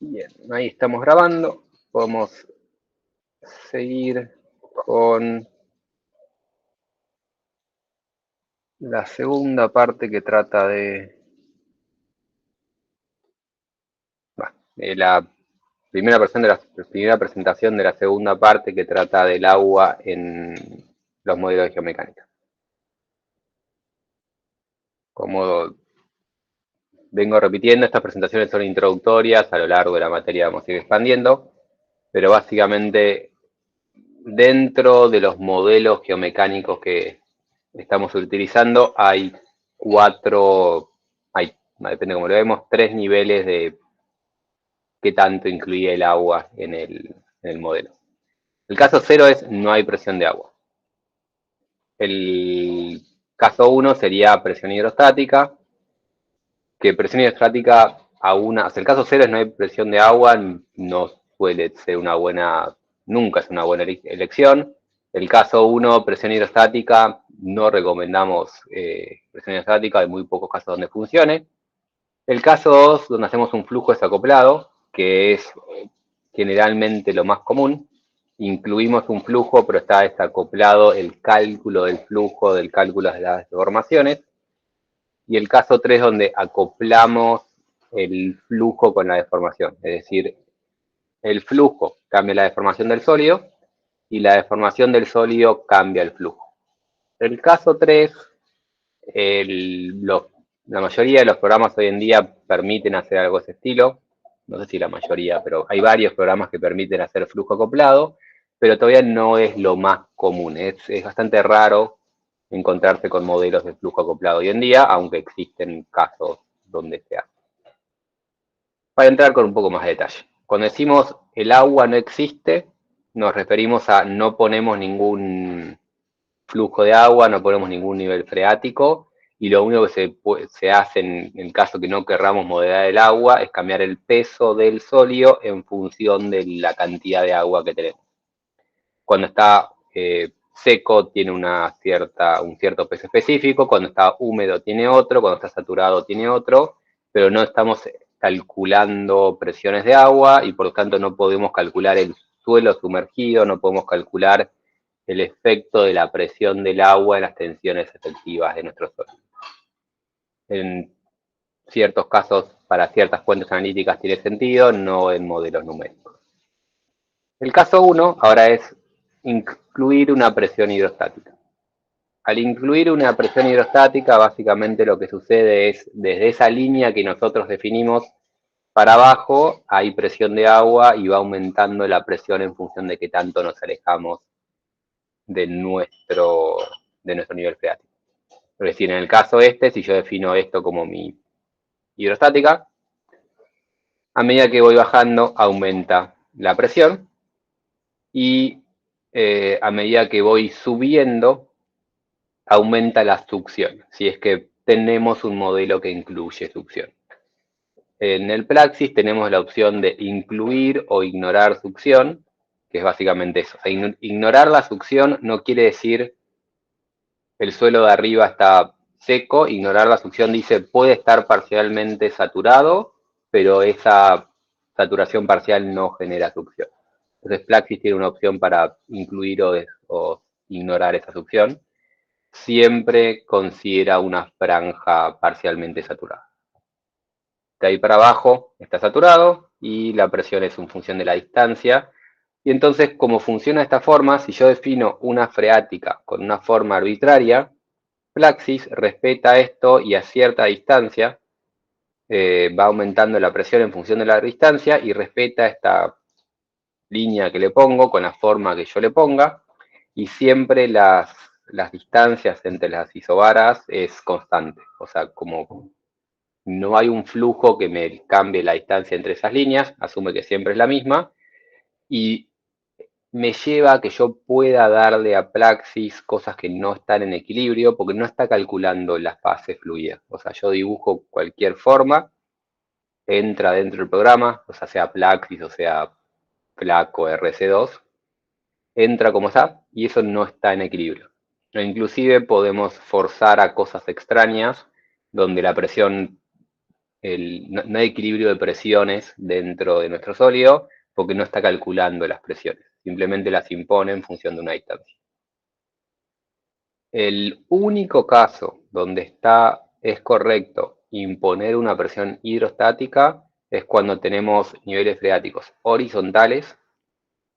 Bien, ahí estamos grabando. Podemos seguir con la segunda parte que trata de la primera presentación de la segunda parte que trata del agua en los modelos de geomecánica. Como vengo repitiendo, estas presentaciones son introductorias, a lo largo de la materia vamos a ir expandiendo, pero básicamente dentro de los modelos geomecánicos que estamos utilizando hay depende cómo lo vemos, 3 niveles de qué tanto incluye el agua en el modelo. El caso 0 es no hay presión de agua. El caso 1 sería presión hidrostática, que presión hidrostática el caso 0 es no hay presión de agua, no suele ser nunca es una buena elección. El caso 1, presión hidrostática, no recomendamos presión hidrostática, hay muy pocos casos donde funcione. El caso 2, donde hacemos un flujo desacoplado, que es generalmente lo más común, incluimos un flujo, pero está desacoplado el cálculo del flujo del cálculo de las deformaciones. Y el caso 3, donde acoplamos el flujo con la deformación, es decir, el flujo cambia la deformación del sólido y la deformación del sólido cambia el flujo. El caso 3, la mayoría de los programas hoy en día permiten hacer algo de ese estilo. No sé si la mayoría, pero hay varios programas que permiten hacer flujo acoplado, pero todavía no es lo más común. Es bastante raro encontrarse con modelos de flujo acoplado hoy en día, aunque existen casos donde se hace. Para entrar con un poco más de detalle. Cuando decimos el agua no existe, nos referimos a no ponemos ningún flujo de agua, no ponemos ningún nivel freático, y lo único que se hace en el caso que no querramos modelar el agua es cambiar el peso del sólido en función de la cantidad de agua que tenemos. Cuando está seco tiene un cierto peso específico, cuando está húmedo tiene otro, cuando está saturado tiene otro, pero no estamos calculando presiones de agua y por lo tanto no podemos calcular el suelo sumergido, no podemos calcular el efecto de la presión del agua en las tensiones efectivas de nuestro suelo. En ciertos casos, para ciertas fuentes analíticas tiene sentido, no en modelos numéricos. El caso 1 ahora es incluir una presión hidrostática. Al incluir una presión hidrostática, básicamente lo que sucede es, desde esa línea que nosotros definimos para abajo, hay presión de agua y va aumentando la presión en función de qué tanto nos alejamos de nuestro nivel freático. Es decir, en el caso si yo defino esto como mi hidrostática, a medida que voy bajando aumenta la presión y a medida que voy subiendo aumenta la succión, si es que tenemos un modelo que incluye succión. En el Praxis tenemos la opción de incluir o ignorar succión, que es básicamente eso. Ignorar la succión no quiere decir el suelo de arriba está seco, ignorar la succión dice puede estar parcialmente saturado, pero esa saturación parcial no genera succión. Entonces Praxis tiene una opción para incluir o ignorar esa succión. Siempre considera una franja parcialmente saturada. De ahí para abajo está saturado y la presión es en función de la distancia. Y entonces, como funciona de esta forma, si yo defino una freática con una forma arbitraria, Praxis respeta esto y a cierta distancia va aumentando la presión en función de la distancia y respeta esta línea que le pongo con la forma que yo le ponga y siempre las distancias entre las isobaras es constante. O sea, como no hay un flujo que me cambie la distancia entre esas líneas, asume que siempre es la misma y me lleva a que yo pueda darle a Praxis cosas que no están en equilibrio porque no está calculando la fase fluida. O sea, yo dibujo cualquier forma, entra dentro del programa, o sea Praxis o sea Flaco RC2, entra como está y eso no está en equilibrio. Inclusive podemos forzar a cosas extrañas donde la presión no hay equilibrio de presiones dentro de nuestro sólido porque no está calculando las presiones, simplemente las impone en función de una distancia. El único caso donde es correcto imponer una presión hidrostática es cuando tenemos niveles freáticos horizontales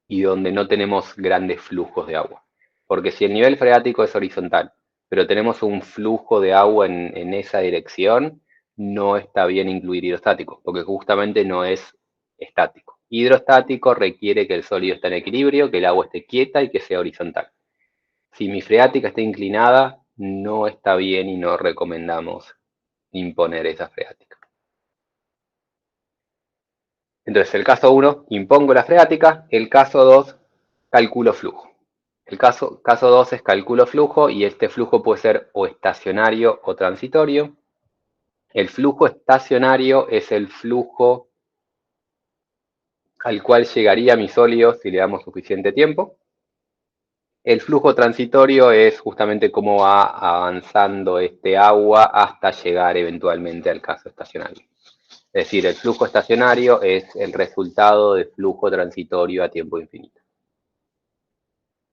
y donde no tenemos grandes flujos de agua. Porque si el nivel freático es horizontal, pero tenemos un flujo de agua en esa dirección, no está bien incluir hidrostático, porque justamente no es estático. Hidrostático requiere que el sólido esté en equilibrio, que el agua esté quieta y que sea horizontal. Si mi freática está inclinada, no está bien y no recomendamos imponer esa freática. Entonces, el caso 1, impongo la freática. El caso 2, calculo flujo. El caso 2 es calculo flujo y este flujo puede ser o estacionario o transitorio. El flujo estacionario es el flujo al cual llegaría mi sólido si le damos suficiente tiempo. El flujo transitorio es justamente cómo va avanzando este agua hasta llegar eventualmente al caso estacionario. Es decir, el flujo estacionario es el resultado del flujo transitorio a tiempo infinito.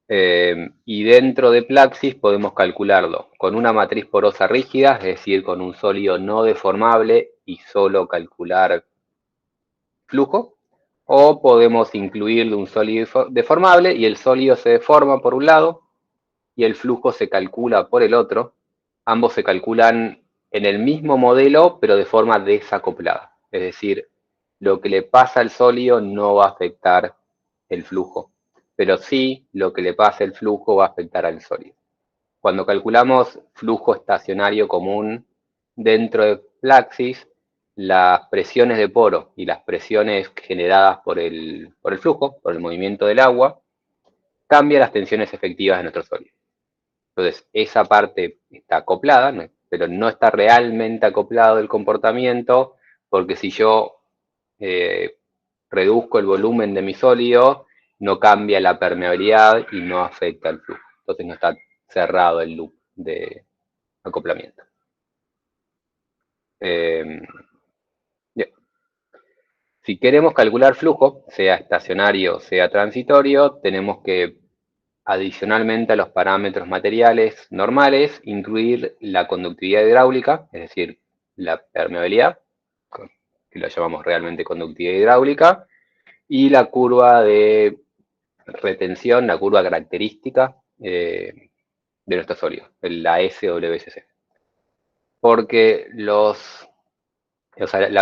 Y dentro de Plaxis podemos calcularlo con una matriz porosa rígida, es decir, con un sólido no deformable y solo calcular flujo, o podemos incluirle un sólido deformable y el sólido se deforma por un lado y el flujo se calcula por el otro. Ambos se calculan en el mismo modelo, pero de forma desacoplada. Es decir, lo que le pasa al sólido no va a afectar el flujo, pero sí lo que le pasa al flujo va a afectar al sólido. Cuando calculamos flujo estacionario común dentro de Plaxis, las presiones de poro y las presiones generadas por el flujo, por el movimiento del agua, cambian las tensiones efectivas de nuestro sólido. Entonces, esa parte está acoplada, pero no está realmente acoplado el comportamiento, porque si yo reduzco el volumen de mi sólido, no cambia la permeabilidad y no afecta el flujo. Entonces no está cerrado el loop de acoplamiento. Bien. Si queremos calcular flujo, sea estacionario, sea transitorio, tenemos que, adicionalmente a los parámetros materiales normales, incluir la conductividad hidráulica, es decir, la permeabilidad, que lo llamamos realmente conductividad hidráulica, y la curva de retención, la curva característica de nuestro sólido, la SWCC. Porque la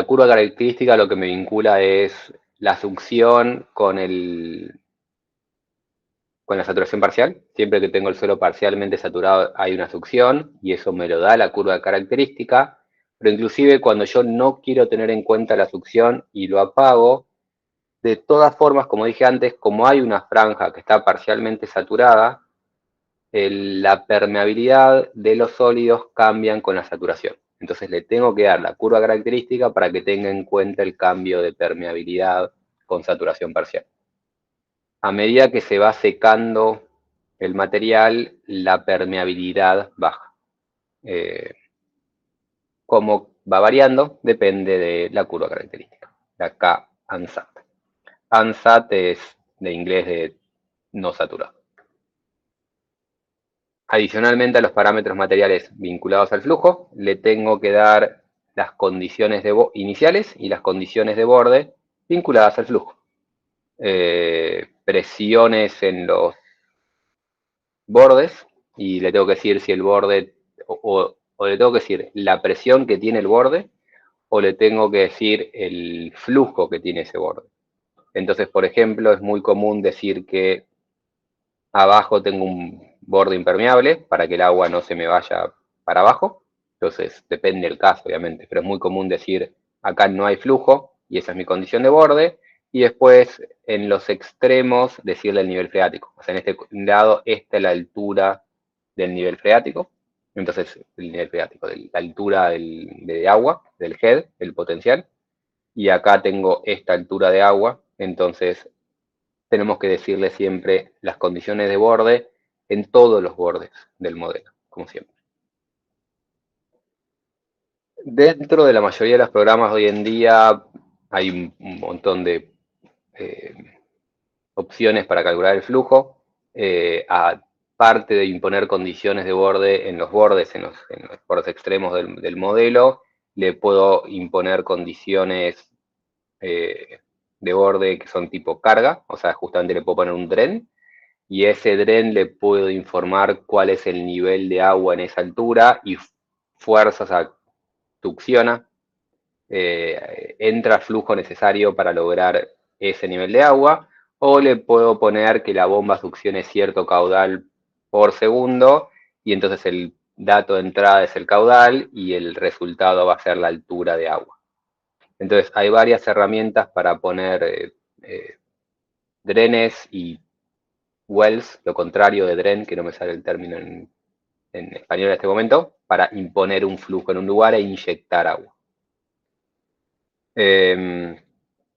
curva característica lo que me vincula es la succión con la saturación parcial. Siempre que tengo el suelo parcialmente saturado hay una succión y eso me lo da la curva característica. Pero inclusive cuando yo no quiero tener en cuenta la succión y lo apago, de todas formas, como dije antes, como hay una franja que está parcialmente saturada, la permeabilidad de los sólidos cambian con la saturación. Entonces le tengo que dar la curva característica para que tenga en cuenta el cambio de permeabilidad con saturación parcial. A medida que se va secando el material, la permeabilidad baja. Cómo va variando depende de la curva característica, la K-ANSAT. ANSAT es de inglés de no saturado. Adicionalmente a los parámetros materiales vinculados al flujo, le tengo que dar las condiciones iniciales y las condiciones de borde vinculadas al flujo. Presiones en los bordes, y le tengo que decir si el borde, o le tengo que decir la presión que tiene el borde, o le tengo que decir el flujo que tiene ese borde. Entonces, por ejemplo, es muy común decir que abajo tengo un borde impermeable para que el agua no se me vaya para abajo. Entonces, depende del caso, obviamente, pero es muy común decir acá no hay flujo y esa es mi condición de borde. Y después, en los extremos, decirle el nivel freático. O sea, en este lado, esta es la altura del nivel freático. Entonces, el nivel freático, la altura de agua, del head, el potencial. Y acá tengo esta altura de agua. Entonces, tenemos que decirle siempre las condiciones de borde en todos los bordes del modelo, como siempre. Dentro de la mayoría de los programas hoy en día hay un montón de eh, opciones para calcular el flujo, aparte de imponer condiciones de borde en los bordes, en los bordes extremos del modelo, le puedo imponer condiciones de borde que son tipo carga, o sea, justamente le puedo poner un dren, y ese dren le puedo informar cuál es el nivel de agua en esa altura y fuerzas a succiona, entra flujo necesario para lograr ese nivel de agua, o le puedo poner que la bomba succione cierto caudal por segundo, y entonces el dato de entrada es el caudal y el resultado va a ser la altura de agua. Entonces hay varias herramientas para poner drenes y wells, lo contrario de dren, que no me sale el término en español en este momento, para imponer un flujo en un lugar e inyectar agua.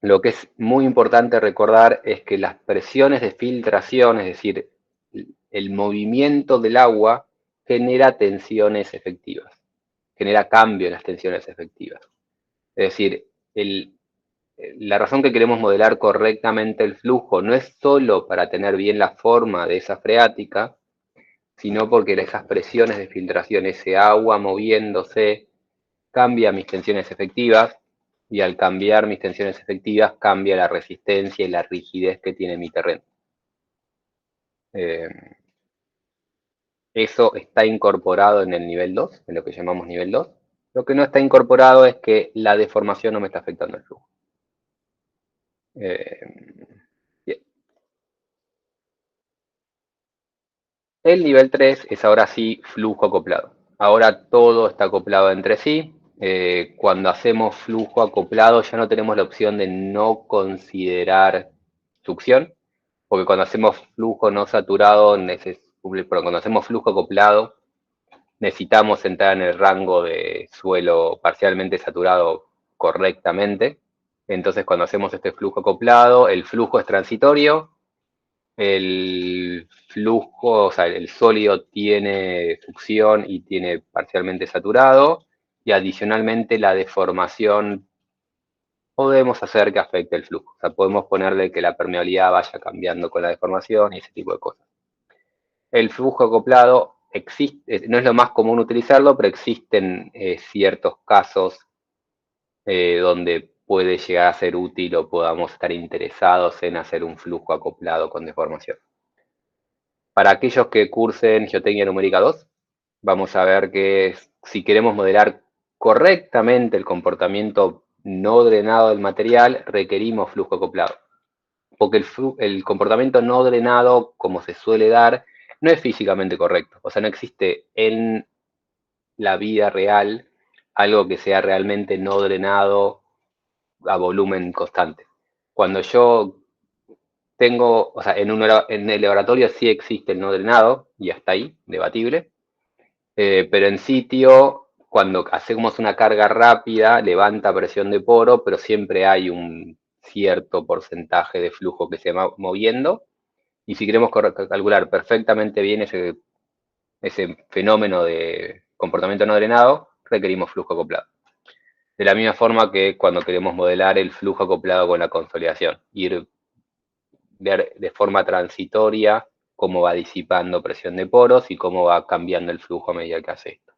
Lo que es muy importante recordar es que las presiones de filtración, es decir, el movimiento del agua, genera tensiones efectivas, genera cambio en las tensiones efectivas. Es decir, la razón que queremos modelar correctamente el flujo no es solo para tener bien la forma de esa freática, sino porque esas presiones de filtración, ese agua moviéndose, cambia mis tensiones efectivas, y al cambiar mis tensiones efectivas cambia la resistencia y la rigidez que tiene mi terreno. Eso está incorporado en el nivel 2, en lo que llamamos nivel 2. Lo que no está incorporado es que la deformación no me está afectando el flujo. Bien. El nivel 3 es ahora sí flujo acoplado. Ahora todo está acoplado entre sí. Cuando hacemos flujo acoplado ya no tenemos la opción de no considerar succión, porque cuando hacemos flujo no saturado, cuando hacemos flujo acoplado, necesitamos entrar en el rango de suelo parcialmente saturado correctamente. Entonces, cuando hacemos este flujo acoplado, el flujo es transitorio, el flujo, o sea, el sólido tiene succión y tiene parcialmente saturado, y adicionalmente la deformación podemos hacer que afecte el flujo. O sea, podemos ponerle que la permeabilidad vaya cambiando con la deformación y ese tipo de cosas. El flujo acoplado existe, no es lo más común utilizarlo, pero existen ciertos casos donde puede llegar a ser útil o podamos estar interesados en hacer un flujo acoplado con deformación. Para aquellos que cursen Geotecnia Numérica 2, vamos a ver que si queremos modelar correctamente el comportamiento no drenado del material, requerimos flujo acoplado. Porque el comportamiento no drenado, como se suele dar, no es físicamente correcto. O sea, no existe en la vida real algo que sea realmente no drenado a volumen constante. Cuando yo tengo, o sea, en el laboratorio sí existe el no drenado, y hasta ahí, debatible, pero en sitio, cuando hacemos una carga rápida, levanta presión de poro, pero siempre hay un cierto porcentaje de flujo que se va moviendo, y si queremos calcular perfectamente bien ese fenómeno de comportamiento no drenado, requerimos flujo acoplado. De la misma forma que cuando queremos modelar el flujo acoplado con la consolidación, ver de forma transitoria cómo va disipando presión de poros y cómo va cambiando el flujo a medida que hace esto.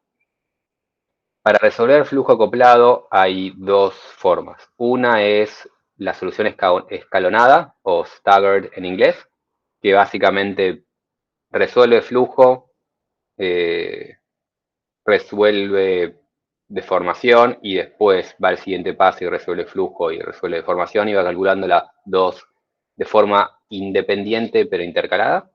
Para resolver el flujo acoplado hay dos formas. Una es la solución escalonada, o staggered en inglés, que básicamente resuelve flujo, resuelve deformación y después va al siguiente paso y resuelve flujo y resuelve deformación, y va calculando las dos de forma independiente pero intercalada.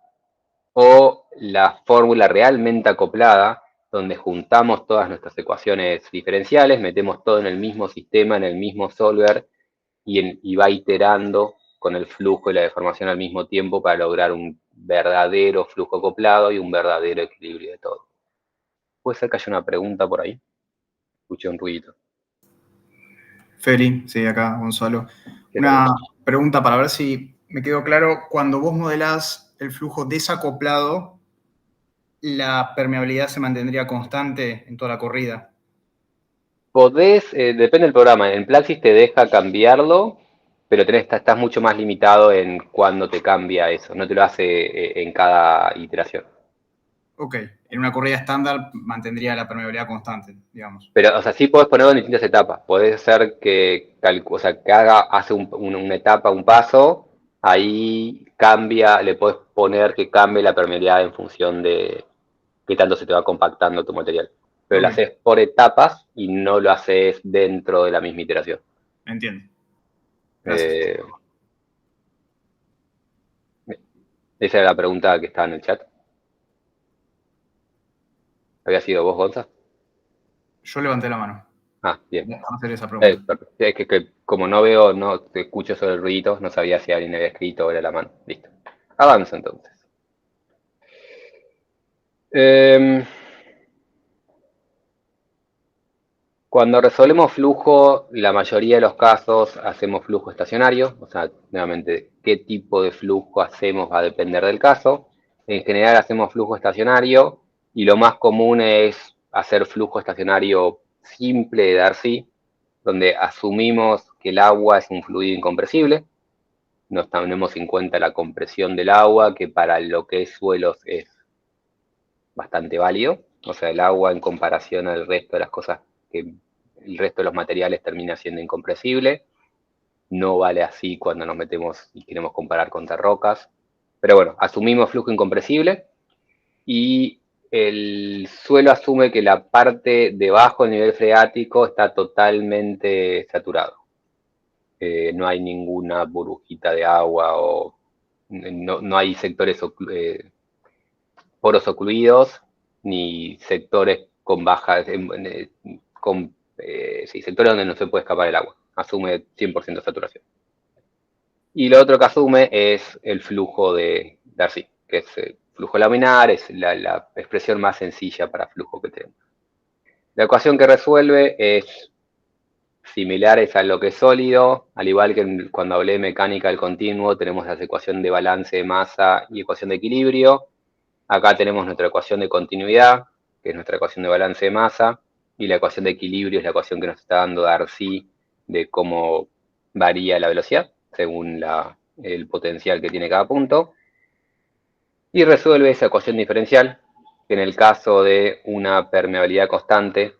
O la fórmula realmente acoplada, donde juntamos todas nuestras ecuaciones diferenciales, metemos todo en el mismo sistema, en el mismo solver, y va iterando con el flujo y la deformación al mismo tiempo para lograr un verdadero flujo acoplado y un verdadero equilibrio de todo. ¿Puede ser que haya una pregunta por ahí? Escuché un ruido. Feri, sí, acá, Gonzalo. Una pregunta para ver si me quedó claro. Cuando vos modelás el flujo desacoplado, ¿la permeabilidad se mantendría constante en toda la corrida? Podés, depende del programa, en Plaxis te deja cambiarlo, pero estás mucho más limitado en cuándo te cambia eso, no te lo hace en cada iteración. Ok, en una corrida estándar mantendría la permeabilidad constante, digamos. Pero, o sea, sí podés ponerlo en distintas etapas. Podés hacer que hace una etapa, un paso, ahí cambia, le podés poner que cambie la permeabilidad en función de qué tanto se te va compactando tu material. Pero lo Ok, haces por etapas y no lo haces dentro de la misma iteración. entiendo. Gracias. Eh, Esa era la pregunta que estaba en el chat. ¿Había sido vos, Gonza? Yo levanté la mano. Ah, bien. Vamos a hacer esa pregunta. Perfecto. Es que como no veo, no te escucho sobre el ruidito, no sabía si alguien había escrito o era la mano. Listo. Avanzo entonces. Cuando resolvemos flujo, la mayoría de los casos hacemos flujo estacionario, o sea, nuevamente, qué tipo de flujo hacemos va a depender del caso. En general hacemos flujo estacionario y lo más común es hacer flujo estacionario simple de Darcy, donde asumimos que el agua es un fluido incompresible, no tenemos en cuenta la compresión del agua, que para lo que es suelos es bastante válido, o sea, el agua en comparación al resto de las cosas que el resto de los materiales termina siendo incompresible, no vale así cuando nos metemos y queremos comparar contra rocas, pero bueno, asumimos flujo incompresible y el suelo asume que la parte debajo del nivel freático está totalmente saturado. No hay ninguna burbujita de agua o no hay sectores poros ocluidos ni sectores con bajas, sí, sectores donde no se puede escapar el agua. Asume 100% saturación. Y lo otro que asume es el flujo de Darcy, que es el flujo laminar, es la expresión más sencilla para flujo que tenemos. La ecuación que resuelve es similares a lo que es sólido, al igual que cuando hablé de mecánica del continuo, tenemos la ecuación de balance de masa y ecuación de equilibrio. Acá tenemos nuestra ecuación de continuidad, que es nuestra ecuación de balance de masa, y la ecuación de equilibrio es la ecuación que nos está dando Darcy de cómo varía la velocidad según el potencial que tiene cada punto. Y resuelve esa ecuación diferencial, que en el caso de una permeabilidad constante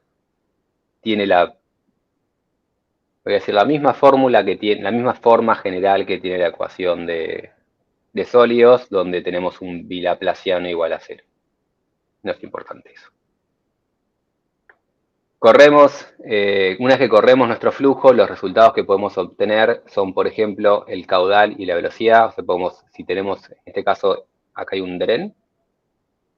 tiene voy a decir, la misma fórmula que tiene, la misma forma general que tiene la ecuación de sólidos, donde tenemos un bilaplaciano igual a cero. No es importante eso. Corremos, una vez que corremos nuestro flujo, los resultados que podemos obtener son, por ejemplo, el caudal y la velocidad. O sea, si tenemos, en este caso, acá hay un dren,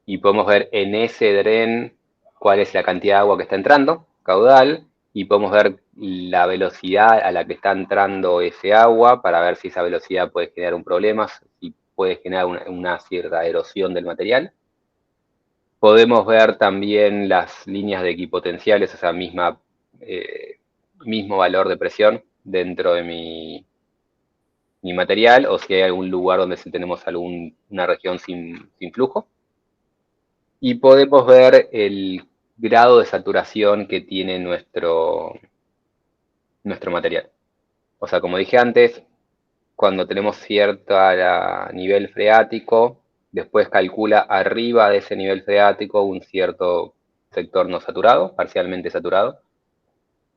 y podemos ver en ese dren cuál es la cantidad de agua que está entrando, caudal, y podemos ver la velocidad a la que está entrando ese agua para ver si esa velocidad puede generar un problema, si puede generar una cierta erosión del material. Podemos ver también las líneas de equipotenciales, o sea, mismo valor de presión dentro de mi material, o si hay algún lugar donde tenemos una región sin flujo. Y podemos ver el grado de saturación que tiene nuestro material. O sea, como dije antes, cuando tenemos cierto nivel freático, después calcula arriba de ese nivel freático un cierto sector no saturado, parcialmente saturado,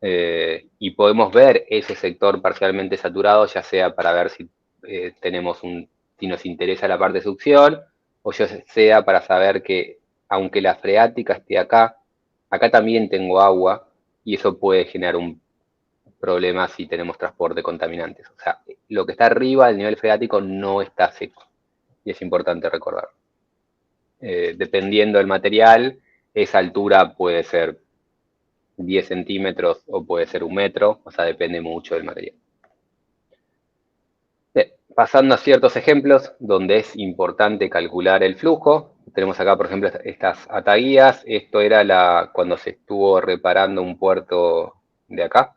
y podemos ver ese sector parcialmente saturado, ya sea para ver si si nos interesa la parte de succión, o ya sea para saber que aunque la freática esté acá también tengo agua, y eso puede generar un problema si tenemos transporte de contaminantes. O sea, lo que está arriba del nivel freático no está seco, y es importante recordar. Dependiendo del material, esa altura puede ser 10 centímetros o puede ser 1 metro, o sea, depende mucho del material. Bien, pasando a ciertos ejemplos donde es importante calcular el flujo, tenemos acá, por ejemplo, estas ataguías. Esto era cuando se estuvo reparando un puerto de acá,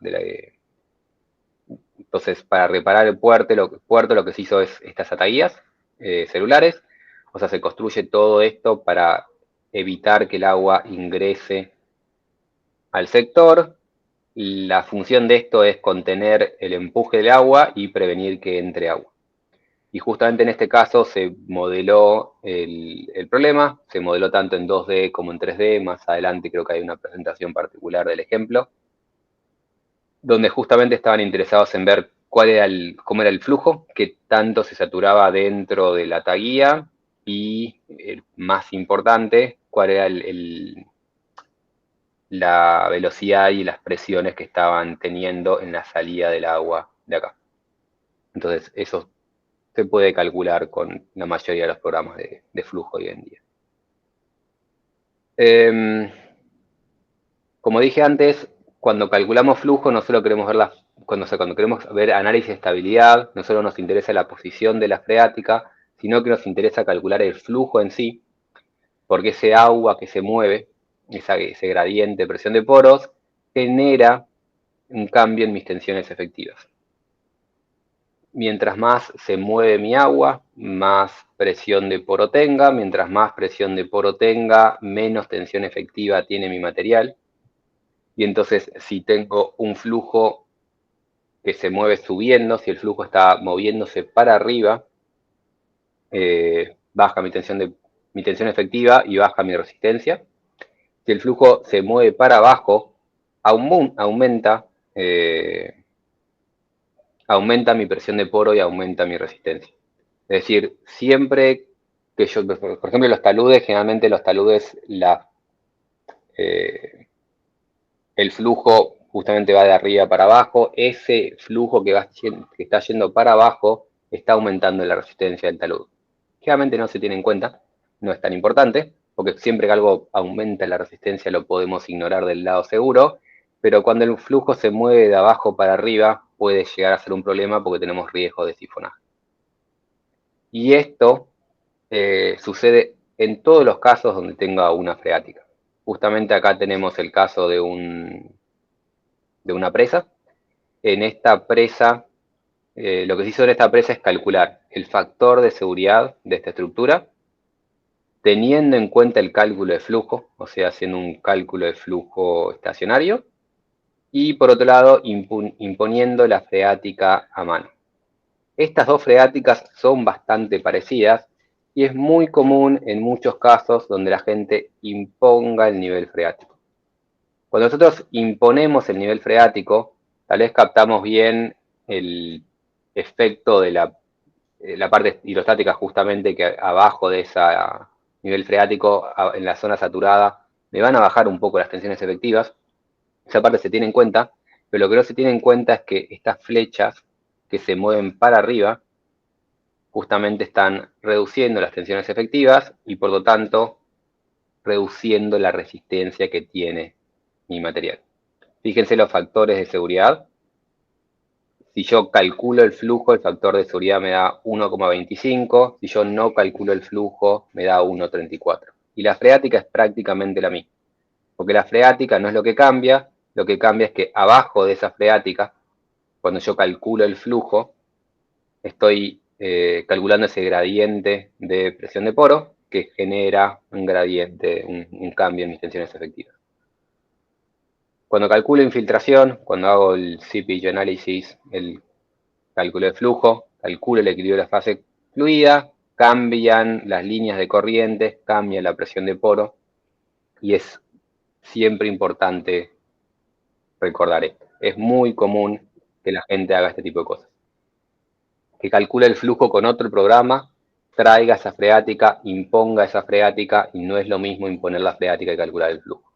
entonces, para reparar el puerto, lo que se hizo es estas ataguías celulares, o sea, se construye todo esto para evitar que el agua ingrese al sector. la función de esto es contener el empuje del agua y prevenir que entre agua. Y justamente en este caso se modeló el problema, se modeló tanto en 2D como en 3D, más adelante creo que hay una presentación particular del ejemplo, donde justamente estaban interesados en ver cómo era el flujo, qué tanto se saturaba dentro de la taguía y, más importante, cuál era la velocidad y las presiones que estaban teniendo en la salida del agua de acá. Entonces, eso se puede calcular con la mayoría de los programas de flujo hoy en día. Como dije antes, cuando calculamos flujo, no solo queremos ver cuando queremos ver análisis de estabilidad, no solo nos interesa la posición de la freática, sino que nos interesa calcular el flujo en sí, porque ese agua que se mueve, ese gradiente de presión de poros, genera un cambio en mis tensiones efectivas. Mientras más se mueve mi agua, más presión de poro tenga. Mientras más presión de poro tenga, menos tensión efectiva tiene mi material. Y entonces, si tengo un flujo que se mueve subiendo, si el flujo está moviéndose para arriba, baja mi tensión efectiva y baja mi resistencia. Si el flujo se mueve para abajo, aumenta mi presión de poro y aumenta mi resistencia. Es decir, siempre que yo, por ejemplo, los taludes, generalmente los taludes, el flujo justamente va de arriba para abajo. Ese flujo que está yendo para abajo está aumentando la resistencia del talud. Generalmente no se tiene en cuenta, no es tan importante, porque siempre que algo aumenta la resistencia lo podemos ignorar del lado seguro, pero cuando el flujo se mueve de abajo para arriba puede llegar a ser un problema porque tenemos riesgo de sifonaje. Y esto sucede en todos los casos donde tenga una freática. Justamente acá tenemos el caso de una presa. En esta presa, lo que se hizo en esta presa es calcular el factor de seguridad de esta estructura, teniendo en cuenta el cálculo de flujo, o sea, haciendo un cálculo de flujo estacionario, y por otro lado, imponiendo la freática a mano. Estas dos freáticas son bastante parecidas y es muy común en muchos casos donde la gente imponga el nivel freático. Cuando nosotros imponemos el nivel freático, tal vez captamos bien el efecto de la parte hidrostática, justamente que abajo de ese nivel freático, en la zona saturada, me van a bajar un poco las tensiones efectivas. Esa parte se tiene en cuenta, pero lo que no se tiene en cuenta es que estas flechas que se mueven para arriba, justamente están reduciendo las tensiones efectivas y por lo tanto reduciendo la resistencia que tiene mi material. Fíjense los factores de seguridad. Si yo calculo el flujo, el factor de seguridad me da 1,25. Si yo no calculo el flujo, me da 1,34. Y la freática es prácticamente la misma. Porque la freática no es lo que cambia es que abajo de esa freática, cuando yo calculo el flujo, estoy calculando ese gradiente de presión de poro que genera un gradiente, un cambio en mis tensiones efectivas. Cuando calculo infiltración, cuando hago el CPG análisis, el cálculo de flujo, calculo el equilibrio de la fase fluida, cambian las líneas de corriente, cambia la presión de poro, y es siempre importante recordar esto. Es muy común que la gente haga este tipo de cosas. Que calcule el flujo con otro programa, traiga esa freática, imponga esa freática, y no es lo mismo imponer la freática y calcular el flujo.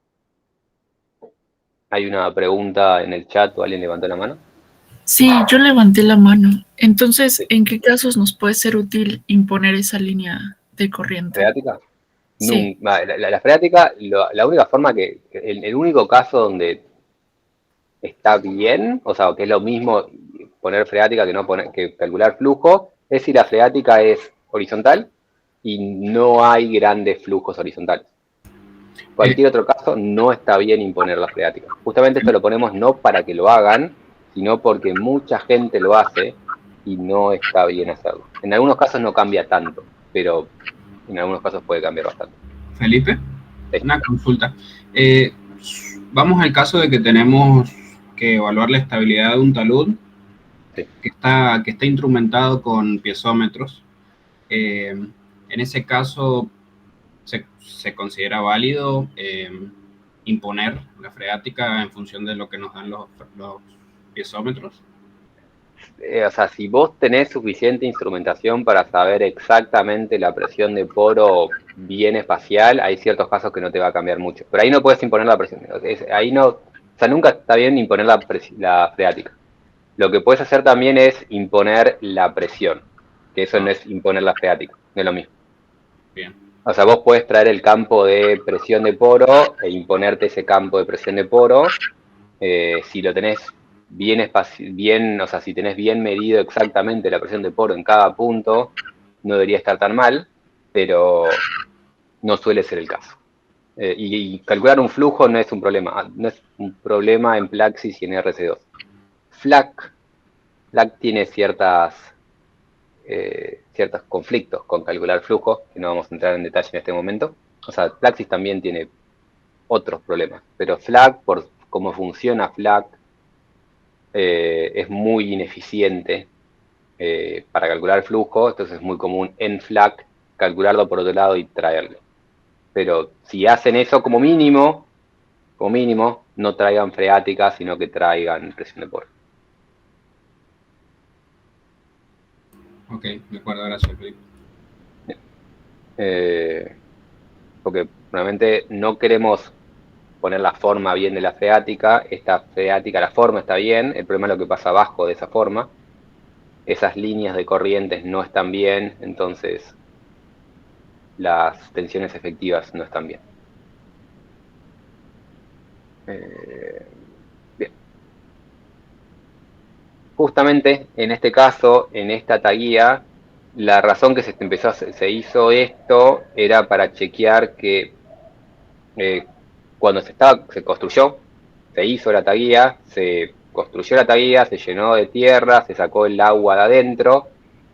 Hay una pregunta en el chat, ¿o alguien levantó la mano? Sí, yo levanté la mano. Entonces, ¿en qué casos nos puede ser útil imponer esa línea de corriente? ¿Freática? Sí. La freática, la única forma el único caso donde está bien, o sea, que es lo mismo poner freática que calcular flujo, es si la freática es horizontal y no hay grandes flujos horizontales. Cualquier otro caso no está bien imponer la freática. Justamente esto lo ponemos no para que lo hagan, sino porque mucha gente lo hace y no está bien hacerlo. En algunos casos no cambia tanto, pero en algunos casos puede cambiar bastante. Felipe, una consulta. Vamos al caso de que tenemos que evaluar la estabilidad de un talud Sí. que está instrumentado con piezómetros. En ese caso, se considera válido imponer la freática en función de lo que nos dan los piezómetros. O sea, si vos tenés suficiente instrumentación para saber exactamente la presión de poro bien espacial, hay ciertos casos que no te va a cambiar mucho. Pero ahí no puedes imponer la presión. Ahí no, o sea, nunca está bien imponer la freática. Lo que puedes hacer también es imponer la presión, que eso no es imponer la freática, no es lo mismo. Bien. O sea, vos puedes traer el campo de presión de poro e imponerte ese campo de presión de poro. Si lo tenés bien, o sea, si tenés bien medido exactamente la presión de poro en cada punto, no debería estar tan mal, pero no suele ser el caso. Y calcular un flujo no es un problema, no es un problema en Plaxis y en RC2. FLAC tiene ciertos conflictos con calcular flujo, que no vamos a entrar en detalle en este momento. O sea, Plaxis también tiene otros problemas, pero FLAC, por cómo funciona FLAC, es muy ineficiente para calcular flujo, entonces es muy común en FLAC calcularlo por otro lado y traerlo. Pero si hacen eso como mínimo, no traigan freática, sino que traigan presión de poro. Ok, de acuerdo, gracias, Felipe. Porque realmente no queremos poner la forma bien de la freática. Esta freática, la forma está bien, el problema es lo que pasa abajo de esa forma. Esas líneas de corrientes no están bien, entonces las tensiones efectivas no están bien. Bien. Justamente en este caso, en esta taguía, la razón que se hizo esto era para chequear que cuando se construyó, se hizo la taguía, se construyó la taguía, se llenó de tierra, se sacó el agua de adentro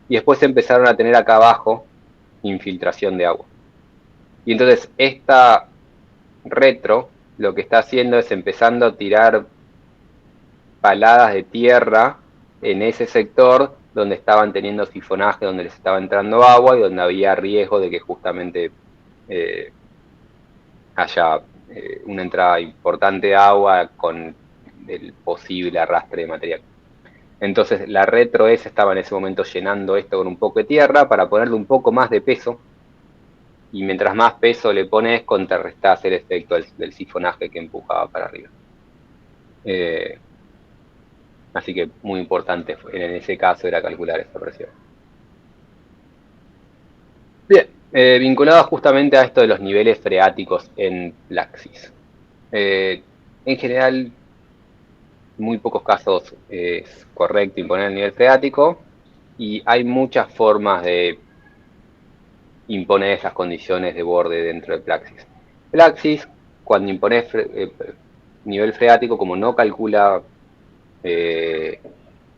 y después empezaron a tener acá abajo infiltración de agua. Y entonces esta retro lo que está haciendo es empezando a tirar paladas de tierra en ese sector donde estaban teniendo sifonaje, donde les estaba entrando agua y donde había riesgo de que justamente haya una entrada importante de agua con el posible arrastre de material. Entonces la retro S estaba en ese momento llenando esto con un poco de tierra para ponerle un poco más de peso, y mientras más peso le pones, contrarrestás el efecto del sifonaje que empujaba para arriba. Así que muy importante en ese caso era calcular esa presión. Bien, vinculado justamente a esto de los niveles freáticos en Plaxis. En general, en muy pocos casos es correcto imponer el nivel freático y hay muchas formas de imponer esas condiciones de borde dentro de Plaxis. Plaxis, cuando impones nivel freático, como no calcula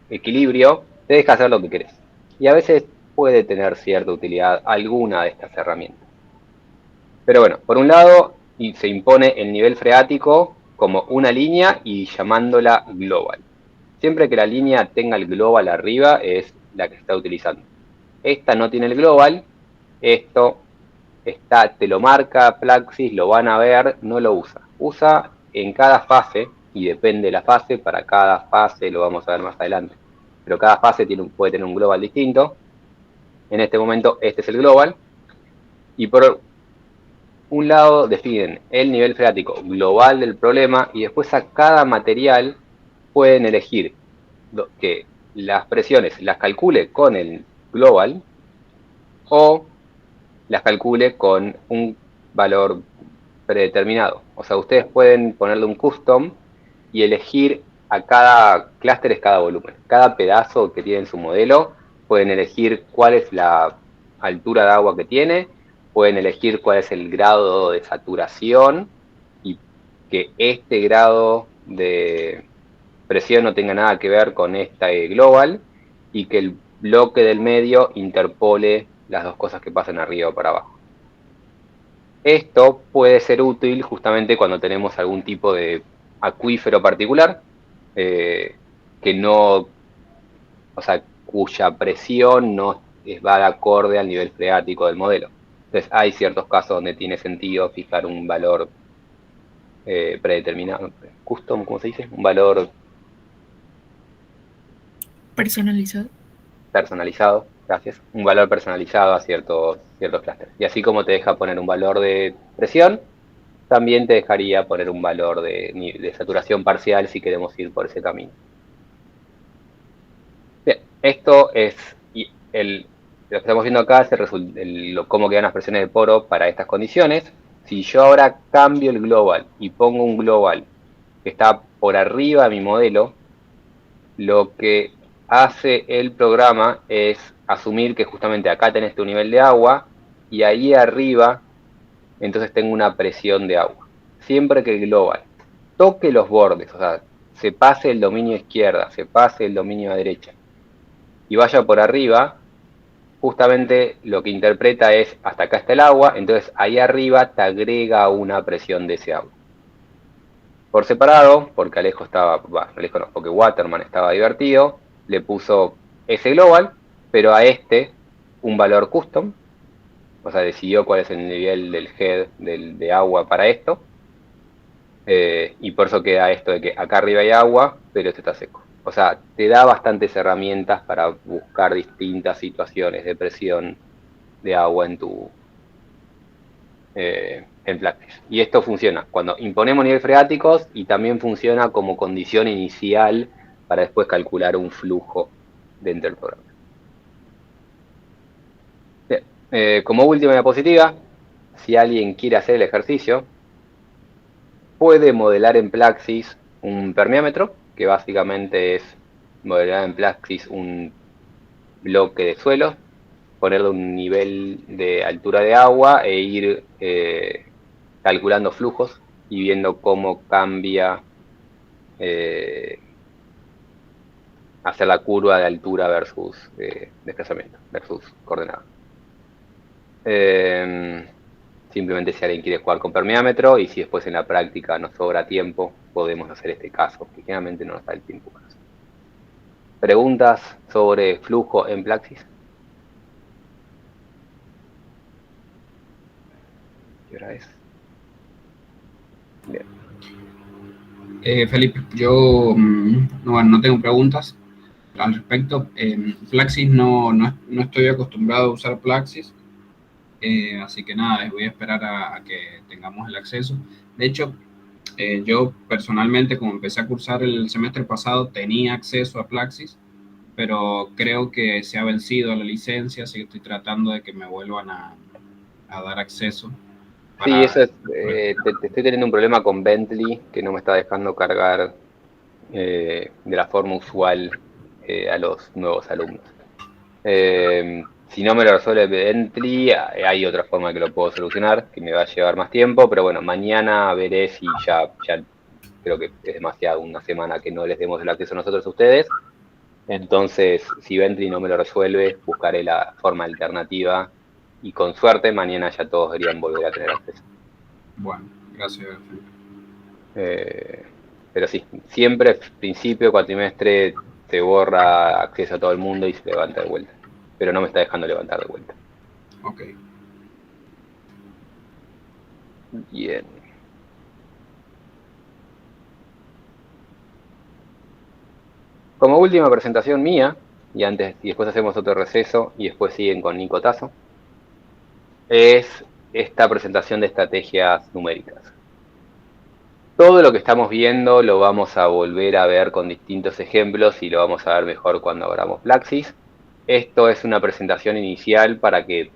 equilibrio, te deja hacer lo que querés. Y a veces puede tener cierta utilidad alguna de estas herramientas. Pero bueno, por un lado se impone el nivel freático como una línea y llamándola global. Siempre que la línea tenga el global arriba es la que se está utilizando. Esta no tiene el global, esto te lo marca Plaxis, lo van a ver, no lo usa. Usa en cada fase, y depende de la fase, para cada fase lo vamos a ver más adelante. Pero cada fase puede tener un global distinto. En este momento este es el global. Y por un lado definen el nivel freático global del problema y después a cada material pueden elegir que las presiones las calcule con el global o las calcule con un valor predeterminado. O sea, ustedes pueden ponerle un custom y elegir a cada clúster, es cada volumen. Cada pedazo que tiene en su modelo, pueden elegir cuál es la altura de agua que tiene, pueden elegir cuál es el grado de saturación y que este grado de presión no tenga nada que ver con este global y que el bloque del medio interpole las dos cosas que pasan arriba o para abajo. Esto puede ser útil justamente cuando tenemos algún tipo de acuífero particular que no, o sea, cuya presión no va de acorde al nivel freático del modelo. Entonces hay ciertos casos donde tiene sentido fijar un valor predeterminado, custom, ¿cómo se dice? Un valor Personalizado. personalizado, gracias, un valor personalizado a ciertos clústeres. Y así como te deja poner un valor de presión, también te dejaría poner un valor de saturación parcial si queremos ir por ese camino. Bien, esto es lo que estamos viendo acá, es cómo quedan las presiones de poro para estas condiciones. Si yo ahora cambio el global y pongo un global que está por arriba de mi modelo, lo que hace el programa es asumir que justamente acá tenés tu nivel de agua y ahí arriba entonces tengo una presión de agua. Siempre que el global toque los bordes, o sea, se pase el dominio izquierda, se pase el dominio derecha y vaya por arriba, justamente lo que interpreta es hasta acá está el agua, entonces ahí arriba te agrega una presión de ese agua. Por separado, porque Alejo estaba, Alejo no, porque Waterman estaba divertido, le puso ese global, pero a este un valor custom, o sea, decidió cuál es el nivel del head de agua para esto, y por eso queda esto de que acá arriba hay agua, pero este está seco. O sea, te da bastantes herramientas para buscar distintas situaciones de presión de agua en Flaxis. Y esto funciona cuando imponemos niveles freáticos y también funciona como condición inicial para después calcular un flujo dentro del programa. Bien, como última diapositiva, si alguien quiere hacer el ejercicio, puede modelar en Flaxis un permeámetro, que básicamente es modelar en Flaxis un bloque de suelo, ponerle un nivel de altura de agua e ir calculando flujos y viendo cómo cambia hacer la curva de altura versus desplazamiento, versus coordenada. Simplemente si alguien quiere jugar con permeámetro y si después en la práctica nos sobra tiempo, podemos hacer este caso, que generalmente no nos da el tiempo para hacer. ¿Preguntas sobre flujo en Flaxis? ¿Qué hora es? Bien. Felipe, yo no tengo preguntas al respecto. Flaxis no estoy acostumbrado a usar Flaxis, así que nada, les voy a esperar a que tengamos el acceso. De hecho, yo personalmente, como empecé a cursar el semestre pasado, tenía acceso a Flaxis, pero creo que se ha vencido la licencia, así que estoy tratando de que me vuelvan a dar acceso. Sí, eso es, te estoy teniendo un problema con Bentley que no me está dejando cargar de la forma usual a los nuevos alumnos. Si no me lo resuelve Bentley, hay otra forma que lo puedo solucionar, que me va a llevar más tiempo, pero bueno, mañana veré si ya creo que es demasiado una semana que no les demos el acceso nosotros a ustedes. Entonces, si Bentley no me lo resuelve, buscaré la forma alternativa y con suerte mañana ya todos deberían volver a tener acceso. Bueno, gracias. Pero sí, siempre principio, cuatrimestre, se borra acceso a todo el mundo y se levanta de vuelta. Pero no me está dejando levantar de vuelta. Ok. Bien. Como última presentación mía, y después hacemos otro receso y después siguen con Nico Tazo, es esta presentación de estrategias numéricas. Todo lo que estamos viendo lo vamos a volver a ver con distintos ejemplos y lo vamos a ver mejor cuando abramos Flaxis. Esto es una presentación inicial para que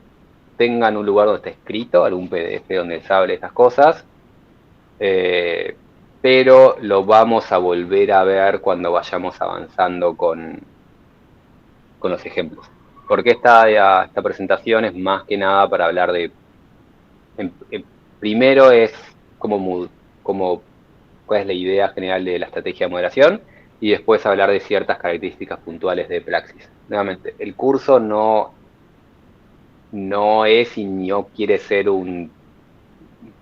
tengan un lugar donde esté escrito, algún PDF donde se hable estas cosas, pero lo vamos a volver a ver cuando vayamos avanzando con los ejemplos. Porque esta presentación es más que nada para hablar de... primero es cuál es la idea general de la estrategia de moderación y después hablar de ciertas características puntuales de Flaxis. Nuevamente, el curso no es y no quiere ser un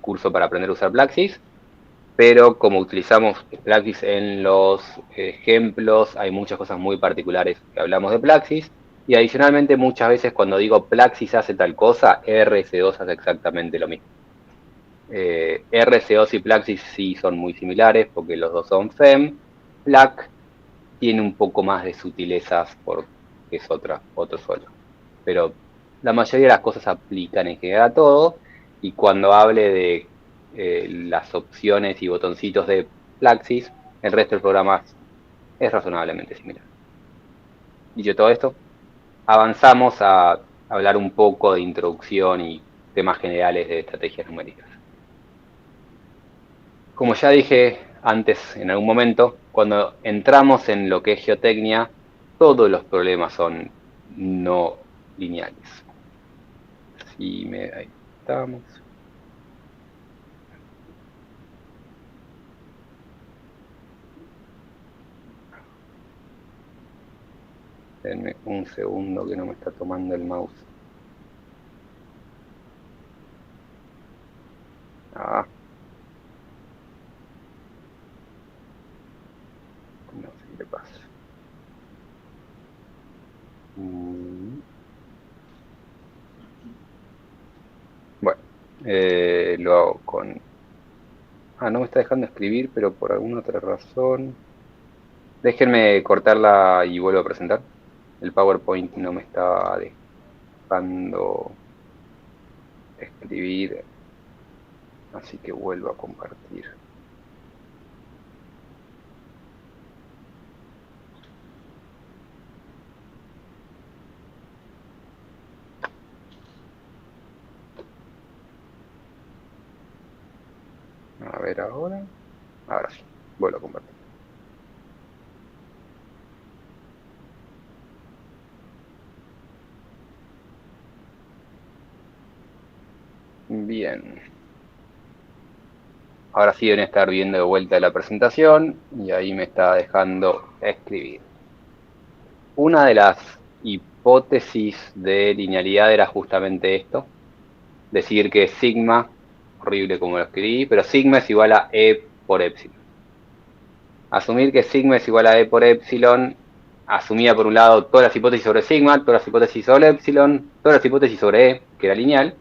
curso para aprender a usar Flaxis, pero como utilizamos Plaxis en los ejemplos, hay muchas cosas muy particulares que hablamos de Plaxis, y adicionalmente muchas veces cuando digo Plaxis hace tal cosa, RS2 hace exactamente lo mismo. RC2 y Plaxis sí son muy similares porque los dos son FEM. Plac tiene un poco más de sutilezas porque es otro suelo. Pero la mayoría de las cosas aplican en general a todo, y cuando hable de las opciones y botoncitos de Plaxis, el resto del programa es razonablemente similar. Dicho todo esto, avanzamos a hablar un poco de introducción y temas generales de estrategias numéricas. Como ya dije antes en algún momento, cuando entramos en lo que es geotecnia, todos los problemas son no lineales. Ahí estamos. Denme un segundo que no me está tomando el mouse. No sé qué le pasa. Bueno, lo hago con... no me está dejando escribir, pero por alguna otra razón... Déjenme cortarla y vuelvo a presentar. El PowerPoint no me está dejando escribir, así que vuelvo a compartir. A ver ahora. Ahora sí, vuelvo a compartir. Bien. Ahora sí deben estar viendo de vuelta la presentación y ahí me está dejando escribir. Una de las hipótesis de linealidad era justamente esto. Decir que sigma, horrible como lo escribí, pero sigma es igual a E por epsilon. Asumir que sigma es igual a E por epsilon asumía por un lado todas las hipótesis sobre sigma, todas las hipótesis sobre epsilon, todas las hipótesis sobre E, que era lineal,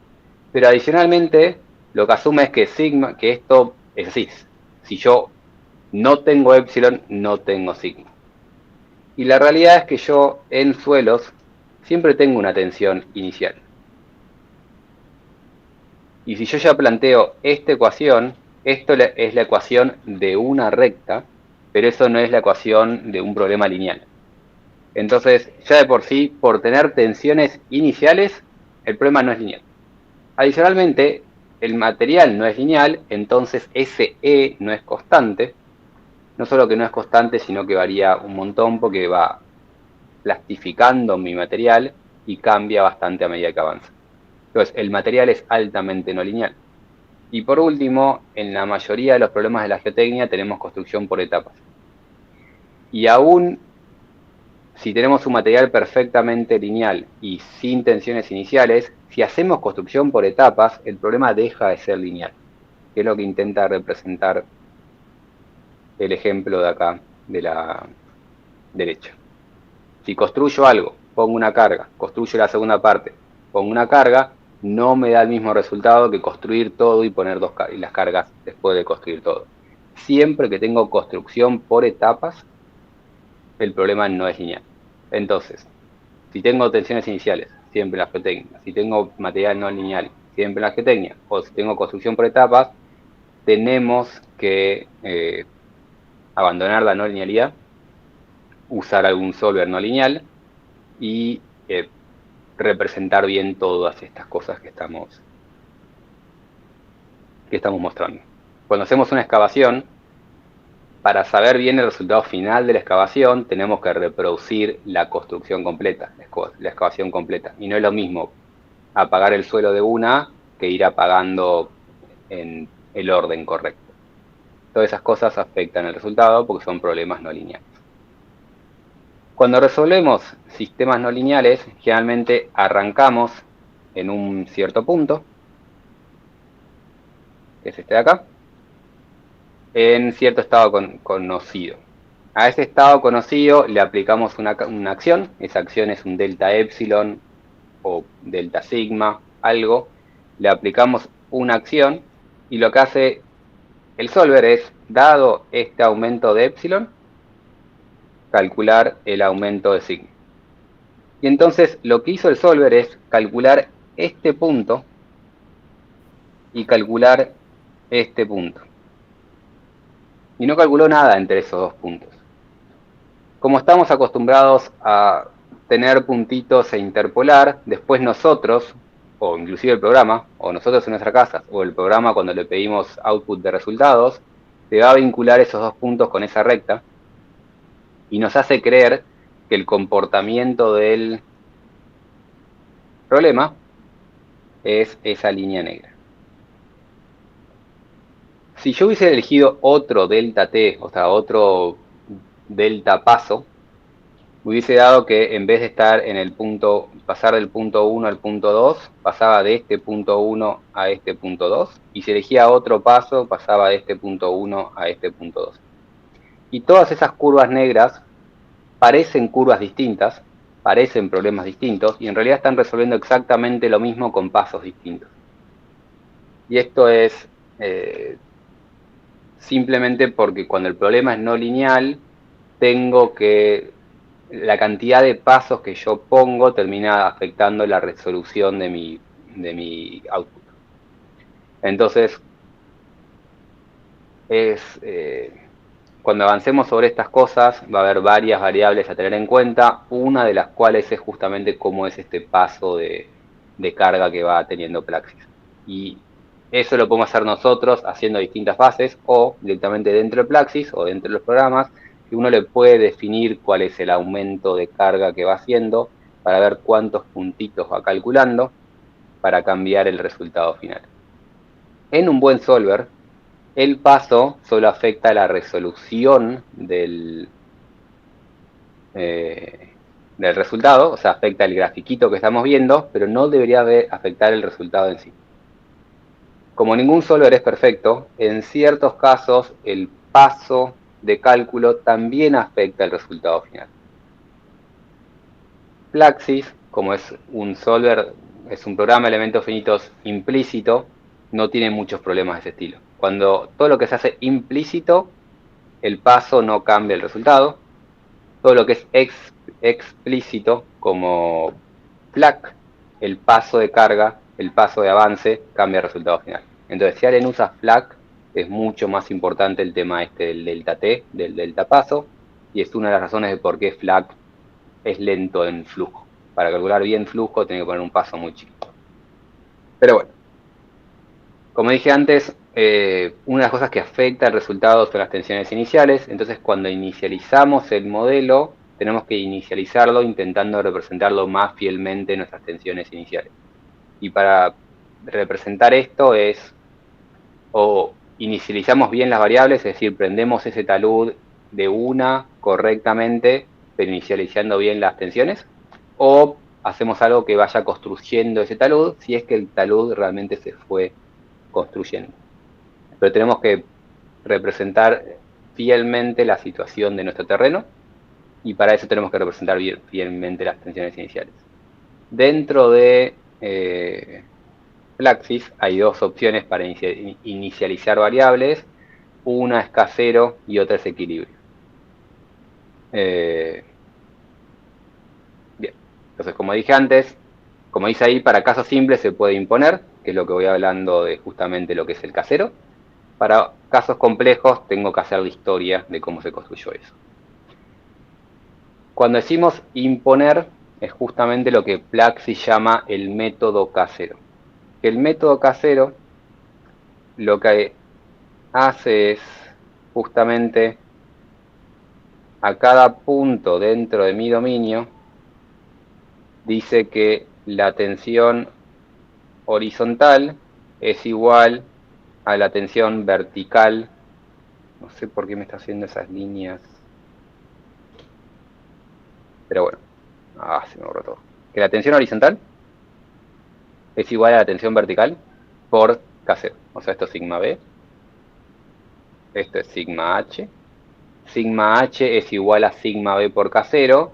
pero adicionalmente lo que asume es que sigma, que esto es así. Si yo no tengo epsilon, no tengo sigma. Y la realidad es que yo en suelos siempre tengo una tensión inicial. Y si yo ya planteo esta ecuación, esto es la ecuación de una recta, pero eso no es la ecuación de un problema lineal. Entonces, ya de por sí, por tener tensiones iniciales, el problema no es lineal. Adicionalmente, el material no es lineal, entonces ese E no es constante. No solo que no es constante, sino que varía un montón porque va plastificando mi material y cambia bastante a medida que avanza. Entonces, el material es altamente no lineal. Y por último, en la mayoría de los problemas de la geotecnia tenemos construcción por etapas. Y aún si tenemos un material perfectamente lineal y sin tensiones iniciales, si hacemos construcción por etapas, el problema deja de ser lineal, que es lo que intenta representar el ejemplo de acá, de la derecha. Si construyo algo, pongo una carga, construyo la segunda parte, pongo una carga, no me da el mismo resultado que construir todo y poner las cargas después de construir todo. Siempre que tengo construcción por etapas, el problema no es lineal. Entonces, si tengo tensiones iniciales, siempre en la geotecnia, si tengo material no lineal, siempre en la geotecnia, o si tengo construcción por etapas, tenemos que abandonar la no linealidad, usar algún solver no lineal y representar bien todas estas cosas que estamos mostrando. Cuando hacemos una excavación, para saber bien el resultado final de la excavación, tenemos que reproducir la construcción completa, la excavación completa. Y no es lo mismo apagar el suelo de una que ir apagando en el orden correcto. Todas esas cosas afectan el resultado porque son problemas no lineales. Cuando resolvemos sistemas no lineales, generalmente arrancamos en un cierto punto, que es este de acá, en cierto estado conocido. A ese estado conocido le aplicamos una acción. Esa acción es un delta epsilon o delta sigma, algo. Le aplicamos una acción y lo que hace el solver es, dado este aumento de epsilon, calcular el aumento de sigma. Y entonces lo que hizo el solver es calcular este punto y calcular este punto. Y no calculó nada entre esos dos puntos. Como estamos acostumbrados a tener puntitos e interpolar, después nosotros, o inclusive el programa, o nosotros en nuestra casa, o el programa cuando le pedimos output de resultados, te va a vincular esos dos puntos con esa recta y nos hace creer que el comportamiento del problema es esa línea negra. Si yo hubiese elegido otro delta t, o sea, otro delta paso, me hubiese dado que en vez de estar en el punto, pasar del punto 1 al punto 2, pasaba de este punto 1 a este punto 2, y si elegía otro paso, pasaba de este punto 1 a este punto 2. Y todas esas curvas negras parecen curvas distintas, parecen problemas distintos, y en realidad están resolviendo exactamente lo mismo con pasos distintos. Y esto es simplemente porque cuando el problema es no lineal, tengo que la cantidad de pasos que yo pongo termina afectando la resolución de mi output. Entonces, cuando avancemos sobre estas cosas, va a haber varias variables a tener en cuenta, una de las cuales es justamente cómo es este paso de carga que va teniendo Plaxis. Y eso lo podemos hacer nosotros haciendo distintas fases o directamente dentro de Plaxis o dentro de los programas, que uno le puede definir cuál es el aumento de carga que va haciendo para ver cuántos puntitos va calculando para cambiar el resultado final. En un buen solver, el paso solo afecta la resolución del resultado, o sea, afecta el grafiquito que estamos viendo, pero no debería afectar el resultado en sí. Como ningún solver es perfecto, en ciertos casos el paso de cálculo también afecta el resultado final. Plaxis, como es un solver, es un programa de elementos finitos implícito, no tiene muchos problemas de ese estilo. Cuando todo lo que se hace implícito, el paso no cambia el resultado. Todo lo que es explícito, como FLAC, el paso de carga, el paso de avance, cambia el resultado final. Entonces, si alguien usa FLAC, es mucho más importante el tema del delta t, del delta paso, y es una de las razones de por qué FLAC es lento en flujo. Para calcular bien flujo, tiene que poner un paso muy chico. Pero bueno, como dije antes, una de las cosas que afecta el resultado son las tensiones iniciales. Entonces, cuando inicializamos el modelo, tenemos que inicializarlo intentando representarlo más fielmente nuestras tensiones iniciales. Y para representar esto o inicializamos bien las variables, es decir, prendemos ese talud de una correctamente, pero inicializando bien las tensiones, o hacemos algo que vaya construyendo ese talud, si es que el talud realmente se fue construyendo. Pero tenemos que representar fielmente la situación de nuestro terreno, y para eso tenemos que representar fielmente las tensiones iniciales. Dentro de Plaxis hay dos opciones para inicializar variables, una es casero y otra es equilibrio. Bien, entonces como dije antes, como dice ahí, para casos simples se puede imponer, que es lo que voy hablando de justamente lo que es el casero. Para casos complejos tengo que hacer la historia de cómo se construyó eso. Cuando decimos imponer, es justamente lo que Plaxis llama el método casero. El método casero lo que hace es justamente a cada punto dentro de mi dominio, dice que la tensión horizontal es igual a la tensión vertical. No sé por qué me está haciendo esas líneas. Pero bueno, se me borró todo. Que la tensión horizontal es igual a la tensión vertical por casero. O sea, esto es sigma B. Esto es sigma H. Sigma H es igual a sigma B por K0,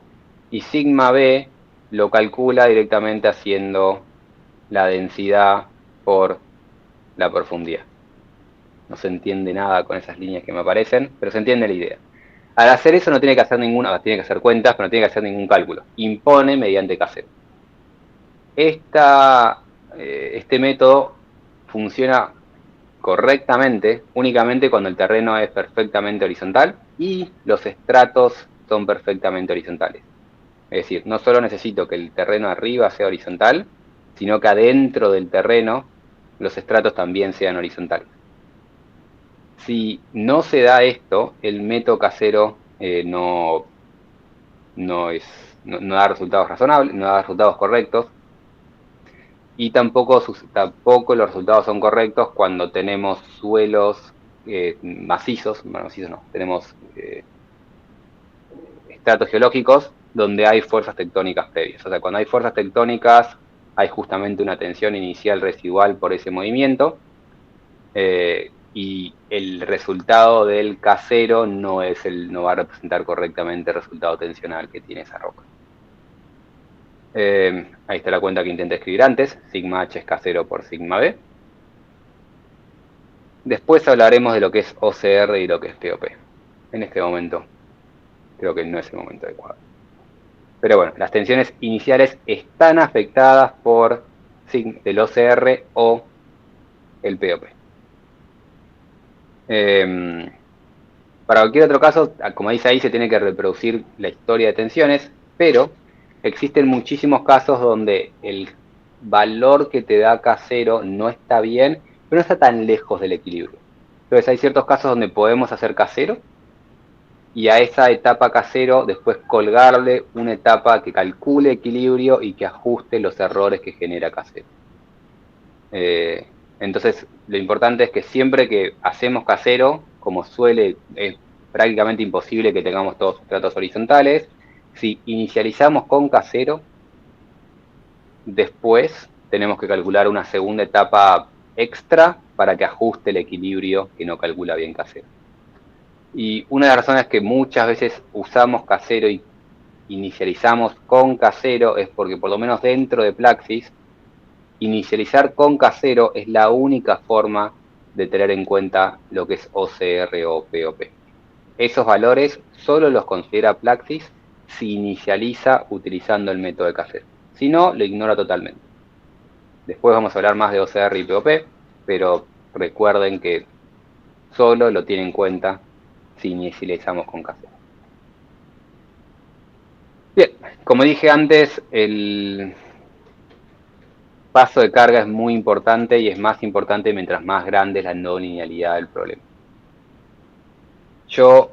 y sigma B lo calcula directamente haciendo la densidad por la profundidad. No se entiende nada con esas líneas que me aparecen, pero se entiende la idea. Al hacer eso no tiene que hacer ninguna, tiene que hacer cuentas, pero no tiene que hacer ningún cálculo. Impone mediante K0. Este método funciona correctamente únicamente cuando el terreno es perfectamente horizontal y los estratos son perfectamente horizontales. Es decir, no solo necesito que el terreno arriba sea horizontal, sino que adentro del terreno los estratos también sean horizontales. Si no se da esto, el método K0 no da resultados razonables, no da resultados correctos, y tampoco los resultados son correctos cuando tenemos suelos macizos, bueno, macizos no, tenemos estratos geológicos donde hay fuerzas tectónicas previas. O sea, cuando hay fuerzas tectónicas hay justamente una tensión inicial residual por ese movimiento, y el resultado del K0 no va a representar correctamente el resultado tensional que tiene esa roca. Ahí está la cuenta que intenté escribir antes, sigma H es K0 por sigma B. Después hablaremos de lo que es OCR y lo que es POP. En este momento creo que no es el momento adecuado. Pero bueno, las tensiones iniciales están afectadas por el OCR o el POP. Para cualquier otro caso, como dice ahí, se tiene que reproducir la historia de tensiones, pero existen muchísimos casos donde el valor que te da K0 no está bien, pero no está tan lejos del equilibrio. Entonces hay ciertos casos donde podemos hacer K0 y a esa etapa K0 después colgarle una etapa que calcule equilibrio y que ajuste los errores que genera K0. Entonces, lo importante es que siempre que hacemos K0, como es prácticamente imposible que tengamos todos estratos horizontales, si inicializamos con K0, después tenemos que calcular una segunda etapa extra para que ajuste el equilibrio que no calcula bien K0. Y una de las razones que muchas veces usamos K0 y inicializamos con K0 es porque, por lo menos dentro de Plaxis, inicializar con K0 es la única forma de tener en cuenta lo que es OCR o POP. Esos valores solo los considera Plaxis si inicializa utilizando el método de K0. Si no, lo ignora totalmente. Después vamos a hablar más de OCR y POP, pero recuerden que solo lo tiene en cuenta si inicializamos con K0. Bien, como dije antes, el paso de carga es muy importante y es más importante mientras más grande es la no linealidad del problema. Yo,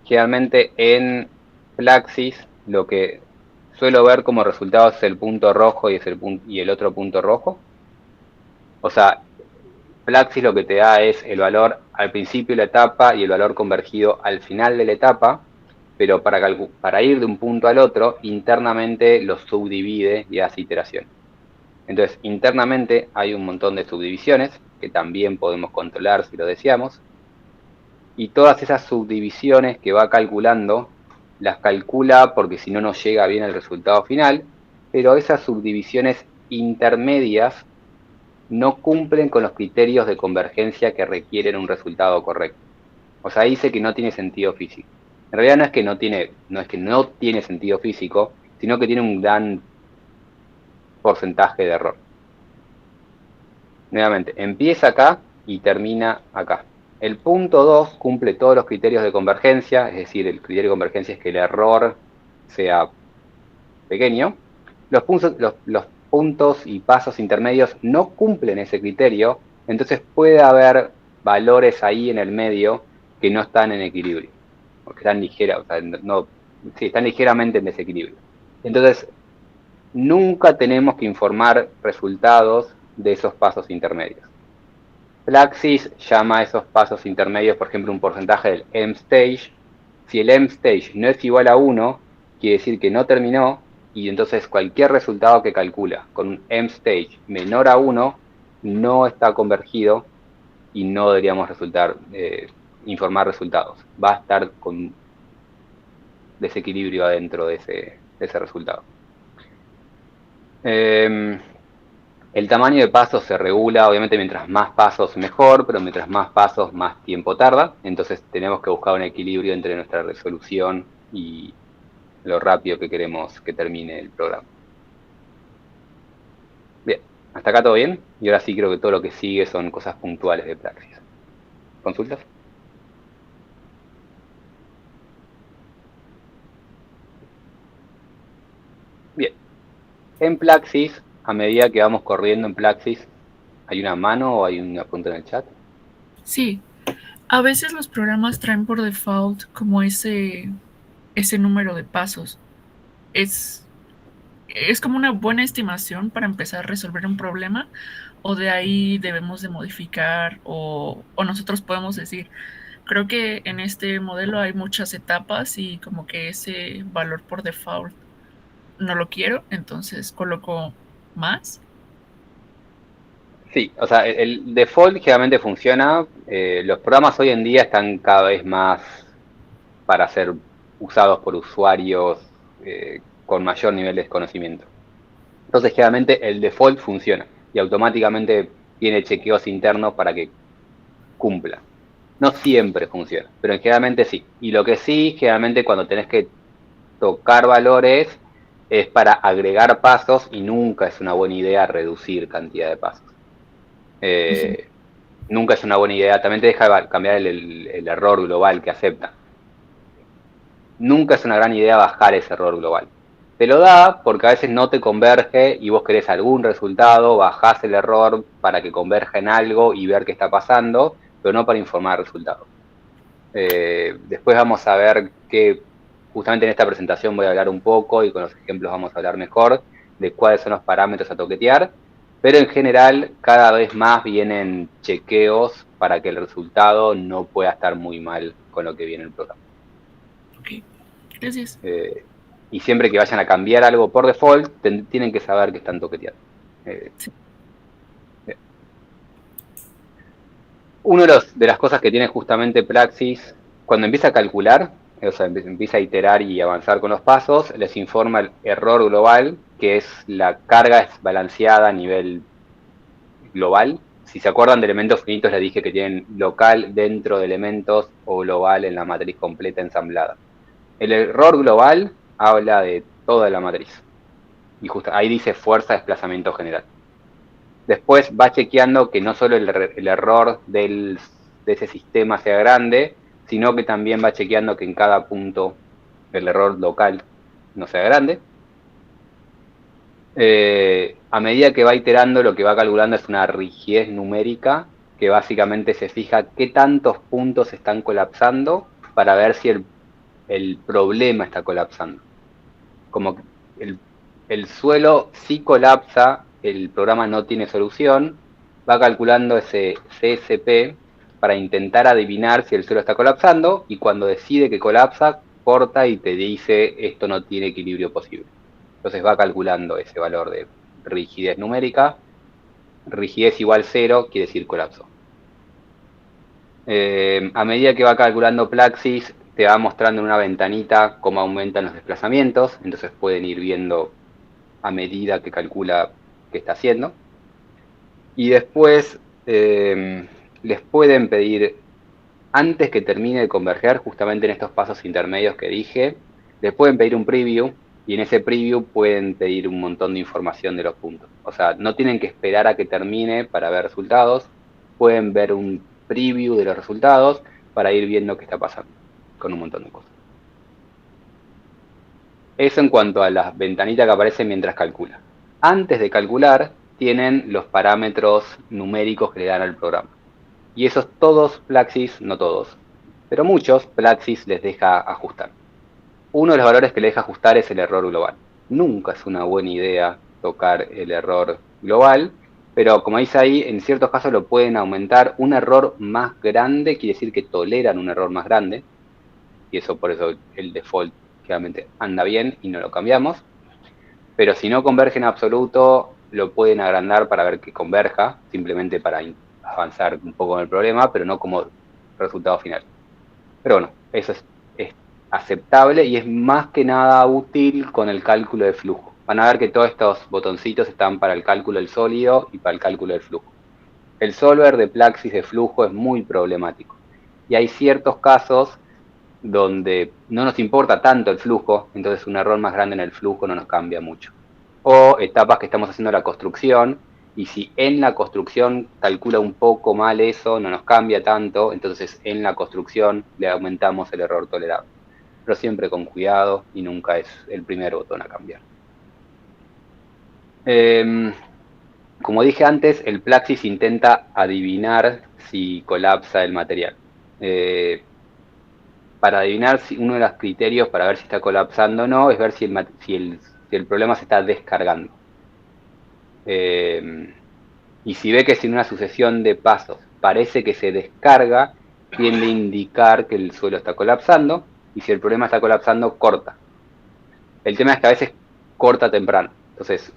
generalmente en Plaxis, lo que suelo ver como resultado es el punto rojo y el otro punto rojo. O sea, Plaxis lo que te da es el valor al principio de la etapa y el valor convergido al final de la etapa, pero para ir de un punto al otro, internamente lo subdivide y hace iteración. Entonces, internamente hay un montón de subdivisiones que también podemos controlar si lo deseamos. Y todas esas subdivisiones que va calculando, las calcula porque si no, no llega bien al resultado final. Pero esas subdivisiones intermedias no cumplen con los criterios de convergencia que requieren un resultado correcto. O sea, dice que no tiene sentido físico. En realidad no es que no tiene sentido físico, sino que tiene un gran porcentaje de error. Nuevamente, empieza acá y termina acá. El punto 2 cumple todos los criterios de convergencia, es decir, el criterio de convergencia es que el error sea pequeño. Los puntos y pasos intermedios no cumplen ese criterio, entonces puede haber valores ahí en el medio que no están en equilibrio, porque están están ligeramente en desequilibrio. Entonces, nunca tenemos que informar resultados de esos pasos intermedios. Plaxis llama a esos pasos intermedios, por ejemplo, un porcentaje del M-stage. Si el M-stage no es igual a 1, quiere decir que no terminó, y entonces cualquier resultado que calcula con un M-stage menor a 1 no está convergido y no deberíamos informar resultados. Va a estar con desequilibrio adentro de ese resultado. El tamaño de pasos se regula, obviamente mientras más pasos mejor, pero mientras más pasos más tiempo tarda. Entonces tenemos que buscar un equilibrio entre nuestra resolución y lo rápido que queremos que termine el programa. Bien, hasta acá todo bien. Y ahora sí creo que todo lo que sigue son cosas puntuales de Praxis. ¿Consultas? Bien. En Praxis, a medida que vamos corriendo en Praxis, ¿hay una mano o hay una pregunta en el chat? Sí, a veces los programas traen por default como ese número de pasos. Es como una buena estimación para empezar a resolver un problema, o de ahí debemos de modificar, o nosotros podemos decir, creo que en este modelo hay muchas etapas y como que ese valor por default no lo quiero, entonces coloco más. Sí, o sea, el default generalmente funciona. Los programas hoy en día están cada vez más para ser usados por usuarios con mayor nivel de conocimiento. Entonces, generalmente el default funciona y automáticamente tiene chequeos internos para que cumpla. No siempre funciona, pero generalmente sí. Y lo que sí, generalmente cuando tenés que tocar valores es para agregar pasos y nunca es una buena idea reducir cantidad de pasos. Nunca es una buena idea. También te deja cambiar el error global que acepta. Nunca es una gran idea bajar ese error global. Te lo da porque a veces no te converge y vos querés algún resultado, bajás el error para que converja en algo y ver qué está pasando, pero no para informar resultados. Después vamos a ver que justamente en esta presentación voy a hablar un poco y con los ejemplos vamos a hablar mejor de cuáles son los parámetros a toquetear, pero en general cada vez más vienen chequeos para que el resultado no pueda estar muy mal con lo que viene el programa. Ok, gracias. Y siempre que vayan a cambiar algo por default, tienen que saber que están toqueteando. Sí. Una de las cosas que tiene justamente Praxis, cuando empieza a calcular, o sea, empieza a iterar y avanzar con los pasos, les informa el error global, que es la carga balanceada a nivel global. Si se acuerdan de elementos finitos, les dije que tienen local dentro de elementos o global en la matriz completa ensamblada. El error global habla de toda la matriz. Y justo ahí dice fuerza de desplazamiento general. Después va chequeando que no solo el error de ese sistema sea grande, sino que también va chequeando que en cada punto el error local no sea grande. A medida que va iterando, lo que va calculando es una rigidez numérica que básicamente se fija qué tantos puntos están colapsando para ver si el problema está colapsando. Como el suelo sí colapsa, el programa no tiene solución, va calculando ese CSP para intentar adivinar si el suelo está colapsando y cuando decide que colapsa, corta y te dice esto no tiene equilibrio posible. Entonces va calculando ese valor de rigidez numérica. Rigidez igual 0 quiere decir colapso. A medida que va calculando Praxis, te va mostrando en una ventanita cómo aumentan los desplazamientos, entonces pueden ir viendo a medida que calcula qué está haciendo. Y después les pueden pedir, antes que termine de converger, justamente en estos pasos intermedios que dije, les pueden pedir un preview, y en ese preview pueden pedir un montón de información de los puntos. O sea, no tienen que esperar a que termine para ver resultados, pueden ver un preview de los resultados para ir viendo qué está pasando con un montón de cosas. Eso en cuanto a las ventanitas que aparecen mientras calcula. Antes de calcular, tienen los parámetros numéricos que le dan al programa. Y esos todos Praxis, no todos, pero muchos Praxis les deja ajustar. Uno de los valores que le deja ajustar es el error global. Nunca es una buena idea tocar el error global, pero como dice ahí, en ciertos casos lo pueden aumentar. Un error más grande quiere decir que toleran un error más grande, y eso por eso el default generalmente anda bien y no lo cambiamos. Pero si no converge en absoluto, lo pueden agrandar para ver que converja, simplemente para avanzar un poco en el problema, pero no como resultado final. Pero bueno, eso es aceptable y es más que nada útil con el cálculo de flujo. Van a ver que todos estos botoncitos están para el cálculo del sólido y para el cálculo del flujo. El solver de Plaxis de flujo es muy problemático. Y hay ciertos casos donde no nos importa tanto el flujo, entonces un error más grande en el flujo no nos cambia mucho. O etapas que estamos haciendo la construcción, y si en la construcción calcula un poco mal eso, no nos cambia tanto, entonces en la construcción le aumentamos el error tolerable. Pero siempre con cuidado y nunca es el primer botón a cambiar. Como dije antes, el Plaxis intenta adivinar si colapsa el material. Para adivinar, uno de los criterios para ver si está colapsando o no es ver si el problema se está descargando. Y si ve que sin una sucesión de pasos parece que se descarga, tiende a indicar que el suelo está colapsando, y si el problema está colapsando, corta. El tema es que a veces corta temprano. Entonces,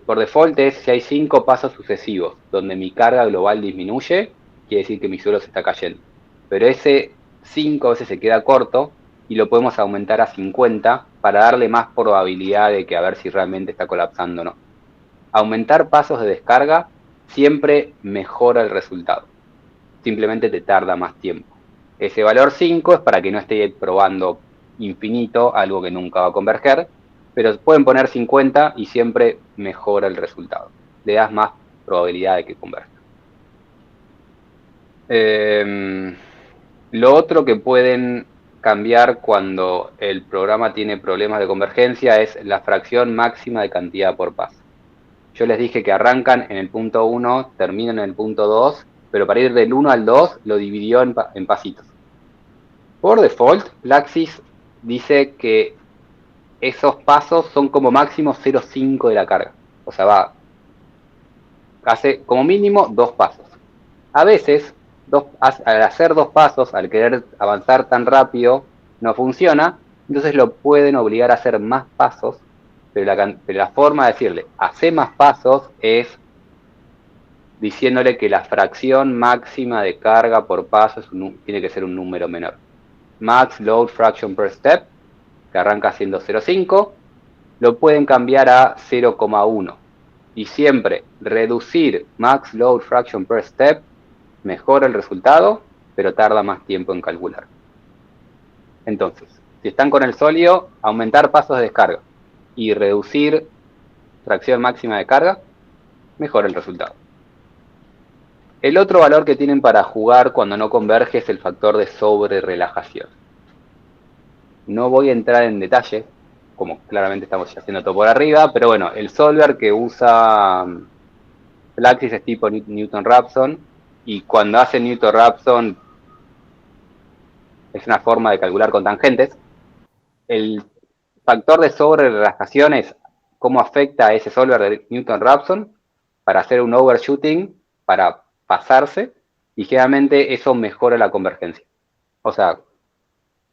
por default si hay 5 pasos sucesivos donde mi carga global disminuye, quiere decir que mi suelo se está cayendo. Pero ese 5 a veces se queda corto y lo podemos aumentar a 50 para darle más probabilidad de que a ver si realmente está colapsando o no. Aumentar pasos de descarga siempre mejora el resultado. Simplemente te tarda más tiempo. Ese valor 5 es para que no esté probando infinito algo que nunca va a converger, pero pueden poner 50 y siempre mejora el resultado. Le das más probabilidad de que converja. Lo otro que pueden cambiar cuando el programa tiene problemas de convergencia es la fracción máxima de cantidad por paso. Yo les dije que arrancan en el punto 1, terminan en el punto 2, pero para ir del 1 al 2 lo dividió en pasitos. Por default, Plaxis dice que esos pasos son como máximo 0,5 de la carga. O sea, hace como mínimo 2 pasos. A veces, al hacer 2 pasos, al querer avanzar tan rápido, no funciona. Entonces lo pueden obligar a hacer más pasos. Pero la forma de decirle, hace más pasos, es diciéndole que la fracción máxima de carga por paso tiene que ser un número menor. Max load fraction per step, que arranca siendo 0,5, lo pueden cambiar a 0,1. Y siempre reducir max load fraction per step mejora el resultado, pero tarda más tiempo en calcular. Entonces, si están con el sólido, aumentar pasos de descarga y reducir fracción máxima de carga, mejora el resultado. El otro valor que tienen para jugar cuando no converge es el factor de sobre-relajación. No voy a entrar en detalle, como claramente estamos ya haciendo todo por arriba, pero bueno, el solver que usa Plaxis es tipo Newton-Raphson, y cuando hace Newton-Raphson es una forma de calcular con tangentes. El factor de sobre-relajación es cómo afecta a ese solver de Newton-Raphson para hacer un overshooting, para pasarse, y generalmente eso mejora la convergencia. O sea,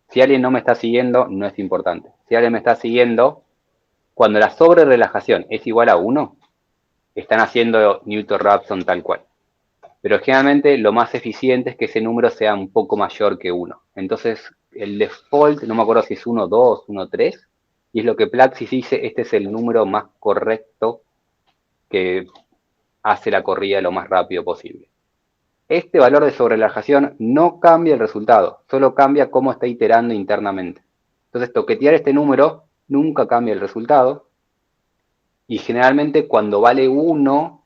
si alguien no me está siguiendo, no es importante. Si alguien me está siguiendo, cuando la sobre-relajación es igual a 1, están haciendo Newton-Raphson tal cual. Pero generalmente lo más eficiente es que ese número sea un poco mayor que 1. Entonces, el default, no me acuerdo si es 1, 2, 1, 3, y es lo que Plaxis dice, este es el número más correcto que hace la corrida lo más rápido posible. Este valor de sobre-relajación no cambia el resultado, solo cambia cómo está iterando internamente. Entonces, toquetear este número nunca cambia el resultado, y generalmente cuando vale 1,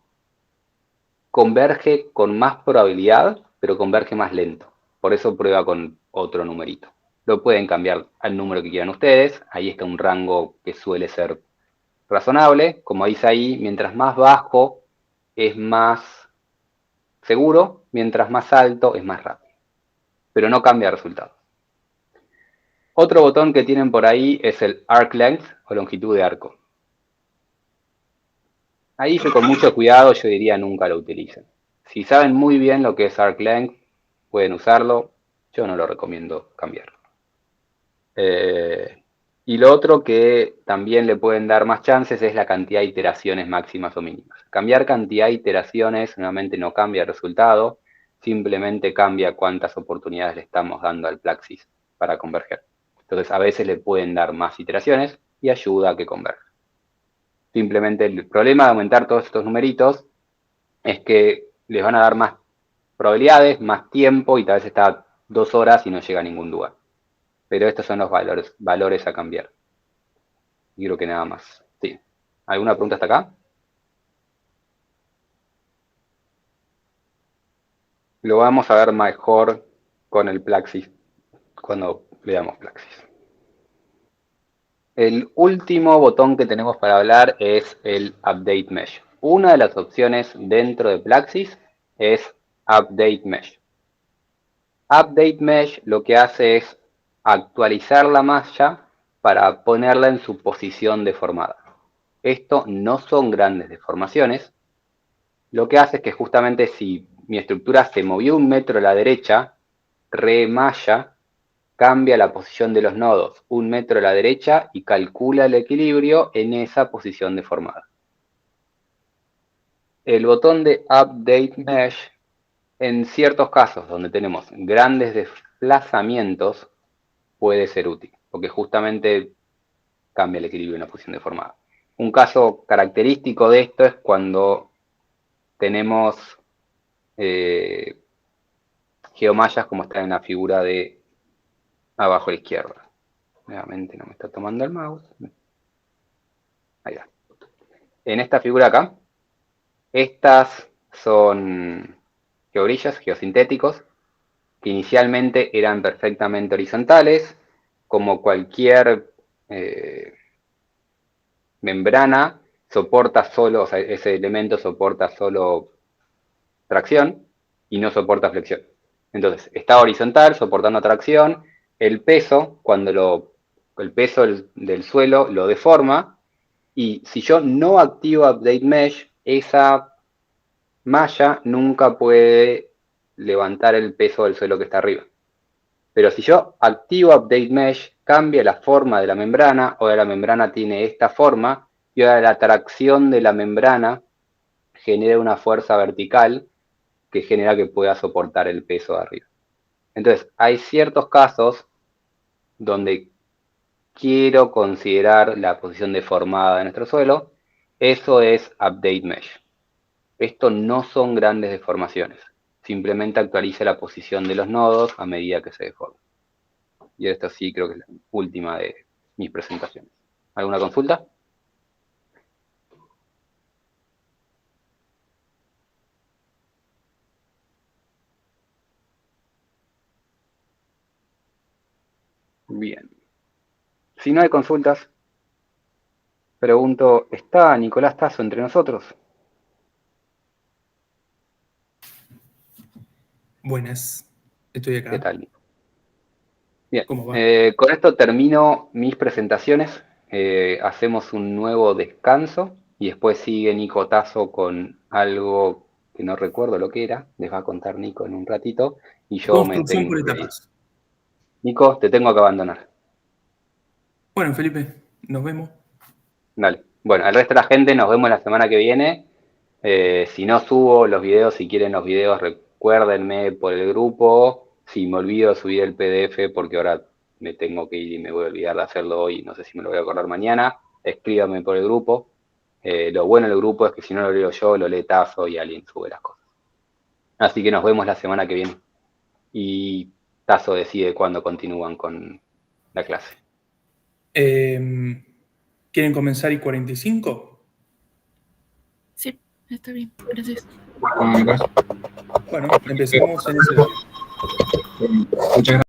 converge con más probabilidad, pero converge más lento. Por eso prueba con otro numerito. Lo pueden cambiar al número que quieran ustedes. Ahí está un rango que suele ser razonable. Como dice ahí, mientras más bajo es más seguro, mientras más alto es más rápido. Pero no cambia el resultado. Otro botón que tienen por ahí es el arc length o longitud de arco. Ahí con mucho cuidado, yo diría nunca lo utilicen. Si saben muy bien lo que es arc length, pueden usarlo. Yo no lo recomiendo cambiar. Y lo otro que también le pueden dar más chances es la cantidad de iteraciones máximas o mínimas. Cambiar cantidad de iteraciones nuevamente no cambia el resultado, simplemente cambia cuántas oportunidades le estamos dando al Plaxis para converger. Entonces a veces le pueden dar más iteraciones y ayuda a que converja. Simplemente el problema de aumentar todos estos numeritos es que les van a dar más probabilidades, más tiempo y tal vez está 2 horas y no llega a ningún lugar. Pero estos son los valores a cambiar. Y creo que nada más. Sí. ¿Alguna pregunta hasta acá? Lo vamos a ver mejor con el Plaxis, cuando veamos Plaxis. El último botón que tenemos para hablar es el Update Mesh. Una de las opciones dentro de Plaxis es Update Mesh. Update Mesh lo que hace es actualizar la malla para ponerla en su posición deformada. Esto no son grandes deformaciones. Lo que hace es que justamente si mi estructura se movió 1 metro a la derecha, remalla, cambia la posición de los nodos 1 metro a la derecha y calcula el equilibrio en esa posición deformada. El botón de Update Mesh, en ciertos casos donde tenemos grandes desplazamientos, puede ser útil, porque justamente cambia el equilibrio en la posición deformada. Un caso característico de esto es cuando tenemos geomallas como está en la figura de abajo a la izquierda. Nuevamente no me está tomando el mouse. Ahí va. En esta figura acá, estas son geogrillas, geosintéticos, que inicialmente eran perfectamente horizontales, como cualquier membrana soporta solo, o sea, ese elemento soporta solo tracción y no soporta flexión. Entonces, está horizontal, soportando tracción, el peso, cuando el peso del suelo lo deforma, y si yo no activo Update Mesh, esa malla nunca puede levantar el peso del suelo que está arriba. Pero si yo activo Update Mesh, cambia la forma de la membrana, ahora la membrana tiene esta forma, y ahora la tracción de la membrana genera una fuerza vertical que genera que pueda soportar el peso de arriba. Entonces, hay ciertos casos donde quiero considerar la posición deformada de nuestro suelo. Eso es Update Mesh. Esto no son grandes deformaciones. Simplemente actualiza la posición de los nodos a medida que se deforman. Y esto sí creo que es la última de mis presentaciones. ¿Alguna consulta? Bien. Si no hay consultas, pregunto, ¿está Nicolás Tasso entre nosotros? Buenas, estoy acá. ¿Qué tal, Nico? Bien, ¿Cómo va? con esto termino mis presentaciones. Hacemos un nuevo descanso y después sigue Nico Tasso con algo que no recuerdo lo que era. Les va a contar Nico en un ratito y yo me Construcción por tengo que ir. etapas. Nico, te tengo que abandonar. Bueno, Felipe, nos vemos. Dale. Bueno, al resto de la gente nos vemos la semana que viene. Si no subo los videos, si quieren los videos, recuérdenme por el grupo. Si me olvido de subir el PDF, porque ahora me tengo que ir y me voy a olvidar de hacerlo hoy, no sé si me lo voy a acordar mañana, escríbanme por el grupo. Lo bueno del grupo es que si no lo leo yo, lo lee Tasso y alguien sube las cosas. Así que nos vemos la semana que viene. Y Tasso decide cuándo continúan con la clase. ¿Quieren comenzar y 45? Sí, está bien, gracias. Bueno, me parece. Bueno, empecemos en ese. Muchas gracias.